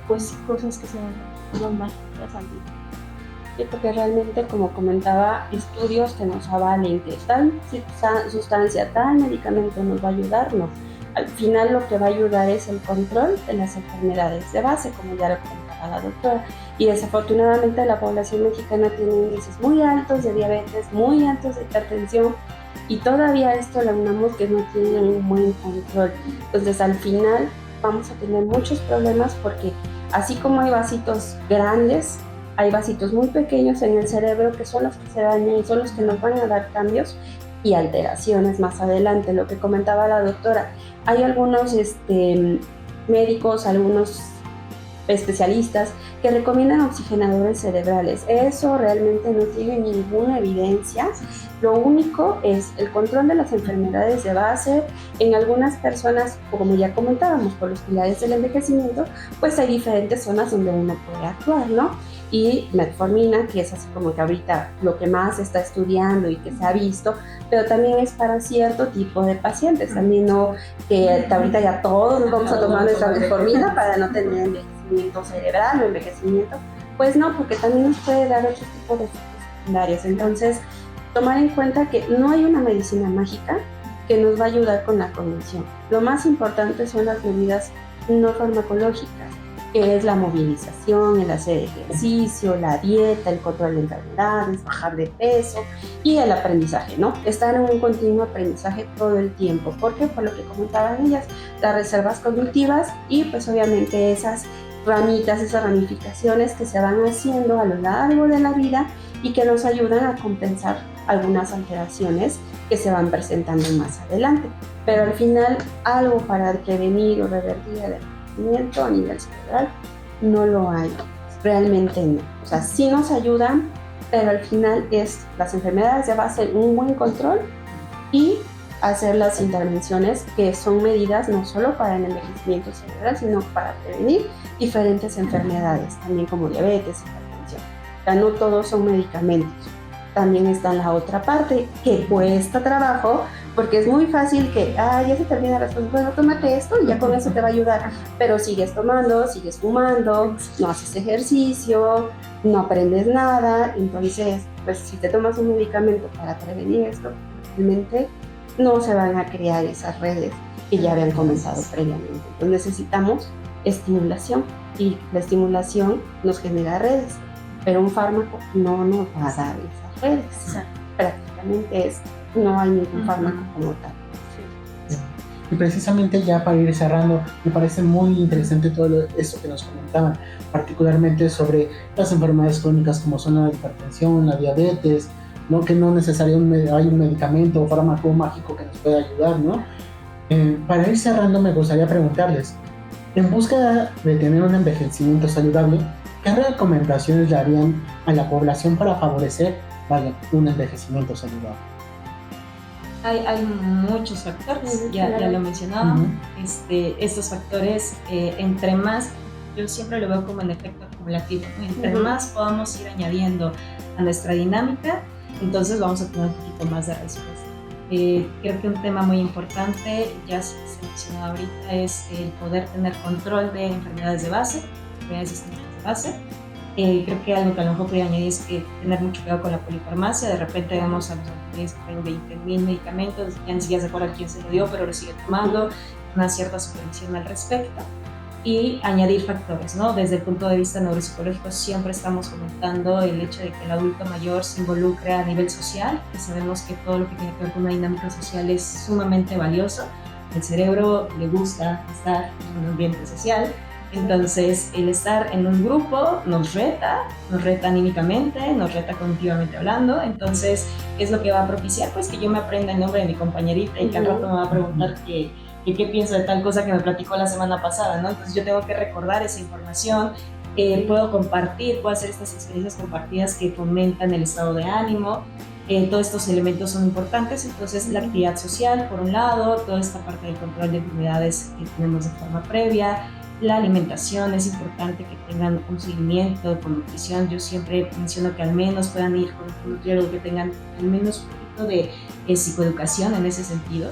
pues cosas que son mágicas antiguas. Sí, porque realmente, como comentaba, estudios que nos avalen que tal sustancia, tal medicamento nos va a ayudar, no. Al final lo que va a ayudar es el control de las enfermedades de base, como ya lo comentaba la doctora. Y desafortunadamente la población mexicana tiene índices muy altos de diabetes, muy altos de hipertensión, y todavía esto le aunamos que no tiene un buen control. Entonces al final vamos a tener muchos problemas porque así como hay vasitos grandes, hay vasitos muy pequeños en el cerebro que son los que se dañan y son los que nos van a dar cambios y alteraciones más adelante. Lo que comentaba la doctora, hay algunos médicos, algunos especialistas que recomiendan oxigenadores cerebrales. Eso realmente no tiene ninguna evidencia. Lo único es el control de las enfermedades de base. En algunas personas, como ya comentábamos, por los pilares del envejecimiento, pues hay diferentes zonas donde uno puede actuar, ¿no? Y metformina, que es así como que ahorita lo que más se está estudiando y que se ha visto, pero también es para cierto tipo de pacientes. También no que ahorita ya todos nos vamos a tomar nuestra metformina para no tener envejecimiento cerebral o envejecimiento. Pues no, porque también nos puede dar otro tipo de efectos secundarios. Entonces, tomar en cuenta que no hay una medicina mágica que nos va a ayudar con la cognición. Lo más importante son las medidas no farmacológicas, que es la movilización, el hacer ejercicio, la dieta, el control de enfermedades, bajar de peso y el aprendizaje, ¿no? Estar en un continuo aprendizaje todo el tiempo. ¿Por qué? Por lo que comentaban ellas, las reservas cognitivas y pues obviamente esas ramitas, esas ramificaciones que se van haciendo a lo largo de la vida y que nos ayudan a compensar algunas alteraciones que se van presentando más adelante. Pero al final, algo para prevenir o revertir el envejecimiento a nivel cerebral no lo hay, realmente no. O sea, sí nos ayudan, pero al final es las enfermedades de base, un buen control y hacer las intervenciones que son medidas no solo para el envejecimiento cerebral, sino para prevenir diferentes enfermedades, también como diabetes, hipertensión. O sea, no todos son medicamentos. También está la otra parte que cuesta trabajo, porque es muy fácil que, ya se termina la respuesta, bueno, tómate esto y ya con eso te va a ayudar, pero sigues tomando, sigues fumando, no haces ejercicio, no aprendes nada. Entonces, pues si te tomas un medicamento para prevenir esto, realmente no se van a crear esas redes que ya habían comenzado previamente. Entonces necesitamos estimulación, y la estimulación nos genera redes, pero un fármaco no nos va a dar esas redes. Prácticamente no hay ningún fármaco como tal. Y precisamente ya para ir cerrando, me parece muy interesante todo esto que nos comentaban, particularmente sobre las enfermedades crónicas como son la hipertensión, la diabetes, ¿no? Que no necesariamente hay un medicamento o fármaco mágico que nos pueda ayudar, ¿no? Para ir cerrando, me gustaría preguntarles, en búsqueda de tener un envejecimiento saludable, ¿qué recomendaciones le harían a la población para favorecer un envejecimiento saludable? Hay muchos factores, ya lo mencionaba. Estos factores, entre más, yo siempre lo veo como en efecto acumulativo, ¿no? Entre más podamos ir añadiendo a nuestra dinámica, entonces vamos a tener un poquito más de respuesta. Creo que un tema muy importante, ya se mencionó ahorita, es el poder tener control de enfermedades de base, enfermedades sistémicas de base. Creo que algo que a lo mejor podría añadir es que tener mucho cuidado con la polifarmacia. De repente vemos a los autores que tienen 20.000 medicamentos, ya ni siquiera se acuerda quién se lo dio, pero lo sigue tomando, una cierta supervisión al respecto. Y añadir factores, ¿no? Desde el punto de vista neuropsicológico siempre estamos comentando el hecho de que el adulto mayor se involucre a nivel social, que sabemos que todo lo que tiene que ver con una dinámica social es sumamente valioso. El cerebro le gusta estar en un ambiente social. Entonces, el estar en un grupo nos reta anímicamente, nos reta cognitivamente hablando. Entonces, es lo que va a propiciar pues que yo me aprenda el nombre de mi compañerita y que al rato me va a preguntar qué pienso de tal cosa que me platicó la semana pasada, ¿no? Entonces, yo tengo que recordar esa información, puedo compartir, puedo hacer estas experiencias compartidas que fomentan el estado de ánimo. Todos estos elementos son importantes. Entonces, la actividad social, por un lado, toda esta parte del control de enfermedades que tenemos de forma previa. La alimentación, es importante que tengan un seguimiento con nutrición. Yo siempre menciono que al menos puedan ir con un nutriólogo, que tengan al menos un poquito de psicoeducación en ese sentido,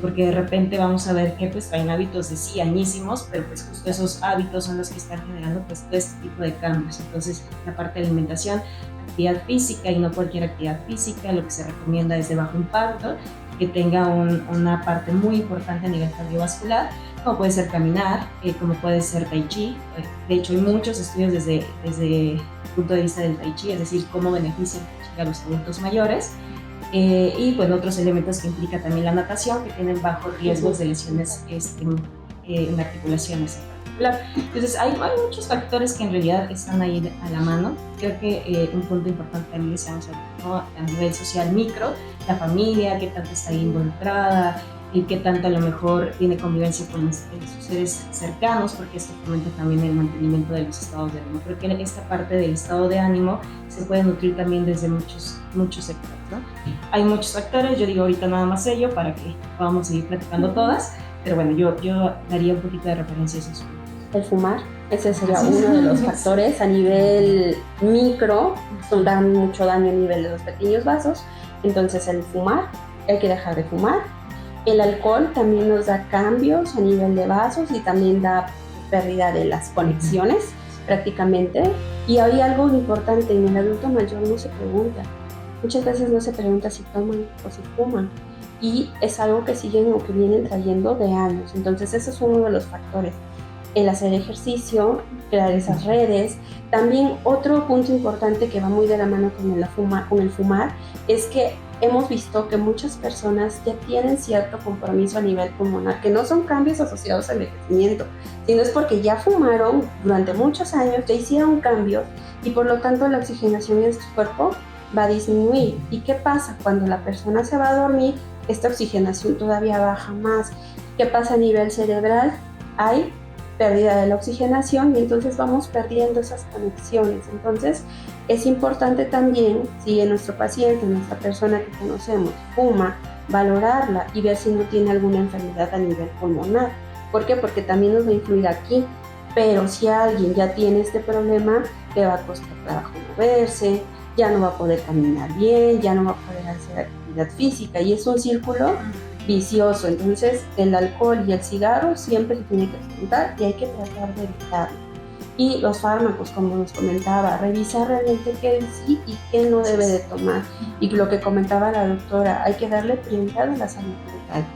porque de repente vamos a ver que pues traen hábitos de sí añísimos, pero pues justo esos hábitos son los que están generando pues todo este tipo de cambios. Entonces, la parte de alimentación, actividad física, y no cualquier actividad física, lo que se recomienda es de bajo impacto, que tenga una parte muy importante a nivel cardiovascular, como puede ser caminar, como puede ser tai chi. De hecho, hay muchos estudios desde el punto de vista del tai chi, es decir, cómo beneficia el tai chi a los adultos mayores. Y pues otros elementos que implica también la natación, que tienen bajos riesgos de lesiones en articulaciones en particular. Entonces, hay muchos factores que en realidad están ahí a la mano. Creo que un punto importante también decíamos, ¿no? A nivel social micro, la familia, qué tanto está ahí involucrada, y qué tanto a lo mejor tiene convivencia con sus seres cercanos, porque esto fomenta también el mantenimiento de los estados de ánimo. Creo que esta parte del estado de ánimo se puede nutrir también desde muchos sectores, ¿no? Hay muchos factores, yo digo ahorita nada más ello para que podamos seguir platicando todas, pero bueno, yo daría un poquito de referencia a esos puntos. El fumar, ese sería uno de los factores a nivel micro, dan mucho daño a nivel de los pequeños vasos. Entonces, el fumar, hay que dejar de fumar. El alcohol también nos da cambios a nivel de vasos y también da pérdida de las conexiones prácticamente. Y hay algo importante, en el adulto mayor no se pregunta. Muchas veces no se pregunta si toman o si fuman. Y es algo que siguen o que vienen trayendo de años. Entonces, ese es uno de los factores. El hacer ejercicio, crear esas redes. También otro punto importante que va muy de la mano con el fumar es que hemos visto que muchas personas ya tienen cierto compromiso a nivel pulmonar, que no son cambios asociados al envejecimiento, sino es porque ya fumaron durante muchos años, ya hicieron cambios y por lo tanto la oxigenación en su cuerpo va a disminuir. ¿Y qué pasa? Cuando la persona se va a dormir, esta oxigenación todavía baja más. ¿Qué pasa a nivel cerebral? Hay pérdida de la oxigenación y entonces vamos perdiendo esas conexiones. Entonces es importante también, si en nuestro paciente, nuestra persona que conocemos, fuma, valorarla y ver si no tiene alguna enfermedad a nivel pulmonar. ¿Por qué? Porque también nos va a influir aquí. Pero si alguien ya tiene este problema, le va a costar trabajo moverse, ya no va a poder caminar bien, ya no va a poder hacer actividad física y es un círculo vicioso. Entonces el alcohol y el cigarro siempre se tiene que preguntar y hay que tratar de evitarlo. Y los fármacos, como nos comentaba, revisar realmente qué sí y qué no debe de tomar. Y lo que comentaba la doctora, hay que darle prioridad a la salud mental.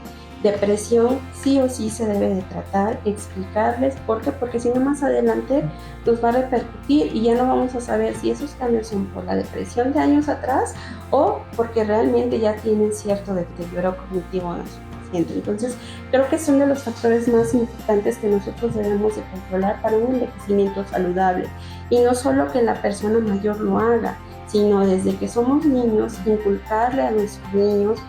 Depresión sí o sí se debe de tratar, explicarles por qué, porque si no más adelante nos va a repercutir y ya no vamos a saber si esos cambios son por la depresión de años atrás o porque realmente ya tienen cierto deterioro cognitivo en nuestro paciente. Entonces creo que son de los factores más importantes que nosotros debemos de controlar para un envejecimiento saludable y no solo que la persona mayor lo haga, sino desde que somos niños inculcarle a nuestros niños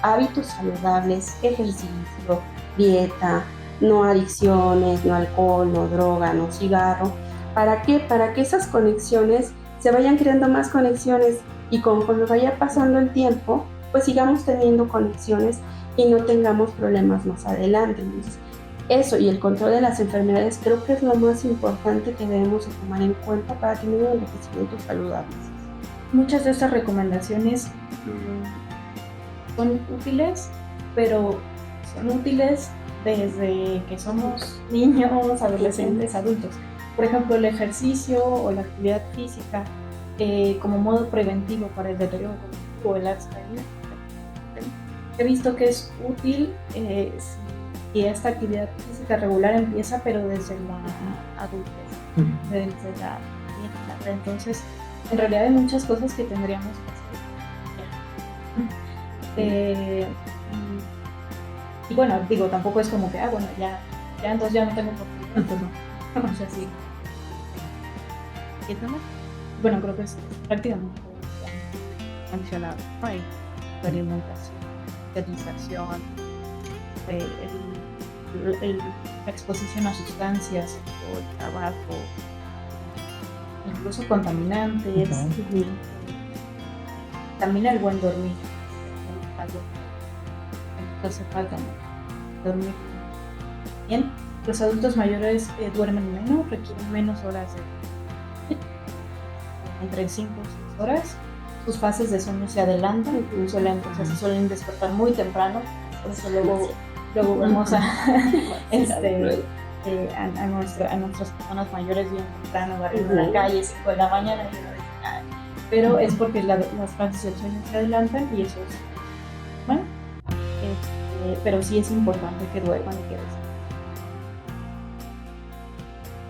hábitos saludables, ejercicio, dieta, no adicciones, no alcohol, no droga, no cigarro. ¿Para qué? Para que esas conexiones se vayan creando más conexiones y conforme vaya pasando el tiempo, pues sigamos teniendo conexiones y no tengamos problemas más adelante. Entonces, eso y el control de las enfermedades creo que es lo más importante que debemos de tomar en cuenta para tener un envejecimiento saludable. Muchas de estas recomendaciones son útiles, pero son útiles desde que somos niños, adolescentes, adultos. Por ejemplo, el ejercicio o la actividad física como modo preventivo para el deterioro cognitivo o el Alzheimer. He visto que es útil si esta actividad física regular empieza, pero desde la adultez, desde la vieja. Entonces, en realidad hay muchas cosas que tendríamos que hacer. Y bueno, digo, tampoco es como que, bueno, ya entonces ya no tengo oportunidad, pues no. O sea, sí. ¿Qué tema? Bueno, creo que es prácticamente mencionado, hay alimentación, utilización, la exposición a sustancias o el tabaco, incluso contaminantes, también el buen dormir. Hace falta dormir bien. Los adultos mayores duermen menos, requieren menos horas entre 5 o 6 horas. Sus fases de sueño se adelantan, se suelen despertar muy temprano. Por eso luego vemos a nuestras personas mayores bien temprano, barriendo la calle, 5 de la mañana. Pero es porque las fases del sueño se adelantan y eso es bueno. Pero sí es importante que duerman y que descansen.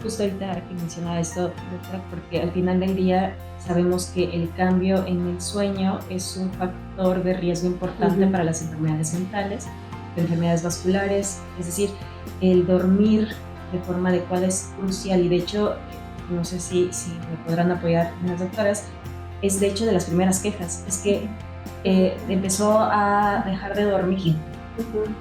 Justo ahorita que mencionaba esto, doctora, porque al final del día sabemos que el cambio en el sueño es un factor de riesgo importante para las enfermedades mentales, enfermedades vasculares, es decir, el dormir de forma adecuada es crucial y de hecho, no sé si me podrán apoyar las doctoras, es de hecho de las primeras quejas, es que empezó a dejar de dormir,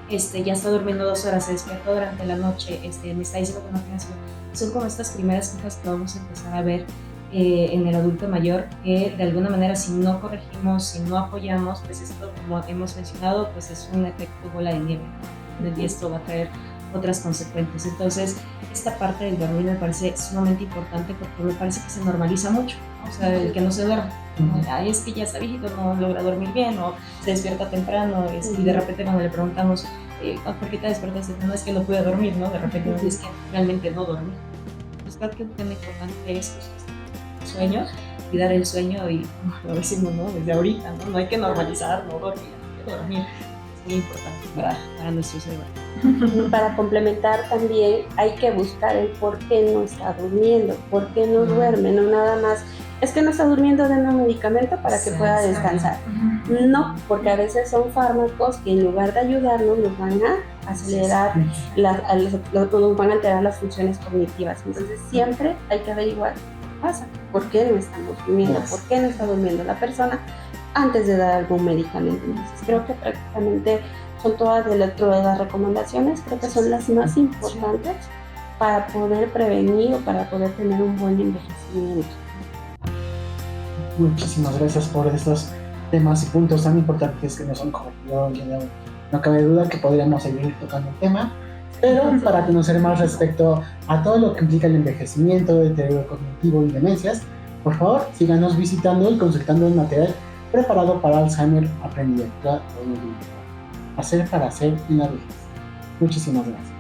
ya está durmiendo 2 horas, se despierta durante la noche, me está diciendo que no tiene sueño. Son como estas primeras quejas que vamos a empezar a ver en el adulto mayor, que de alguna manera si no corregimos, si no apoyamos, pues esto, como hemos mencionado, pues es un efecto bola de nieve, y esto va a traer otras consecuencias. Entonces, esta parte del dormir me parece sumamente importante porque me parece que se normaliza mucho, ¿no? O sea, el que no se duerme. Ay, es que ya está viejito, no logra dormir bien o se despierta temprano y de repente cuando le preguntamos ¿por qué te despertaste? No es que no pude dormir, ¿no? De repente es que realmente no dormí. Pues creo que un tema importante es el sueño, cuidar el sueño y lo decimos, ¿no? Desde ahorita, ¿no? No hay que normalizar, no dormir, hay que dormir. Es muy importante para nuestro cerebro. Para complementar también hay que buscar el por qué no está durmiendo, por qué no duerme, no nada más es que no está durmiendo, denle un medicamento para que pueda descansar. No, porque a veces son fármacos que en lugar de ayudarnos nos van a acelerar, nos van a alterar las funciones cognitivas. Entonces siempre hay que averiguar pasa, por qué no estamos durmiendo, Yes. por qué no está durmiendo la persona antes de dar algún medicamento. Entonces creo que prácticamente son todas dentro de las recomendaciones, creo que son las más importantes para poder prevenir o para poder tener un buen envejecimiento. Muchísimas gracias por estos temas y puntos tan importantes que nos han compartido el día de hoy. No cabe duda que podríamos seguir tocando el tema, pero para conocer más respecto a todo lo que implica el envejecimiento, deterioro cognitivo y demencias, por favor síganos visitando y consultando el material preparado para Alzheimer Aprendizaje 2024. Hacer para hacer en la vejez. Muchísimas gracias.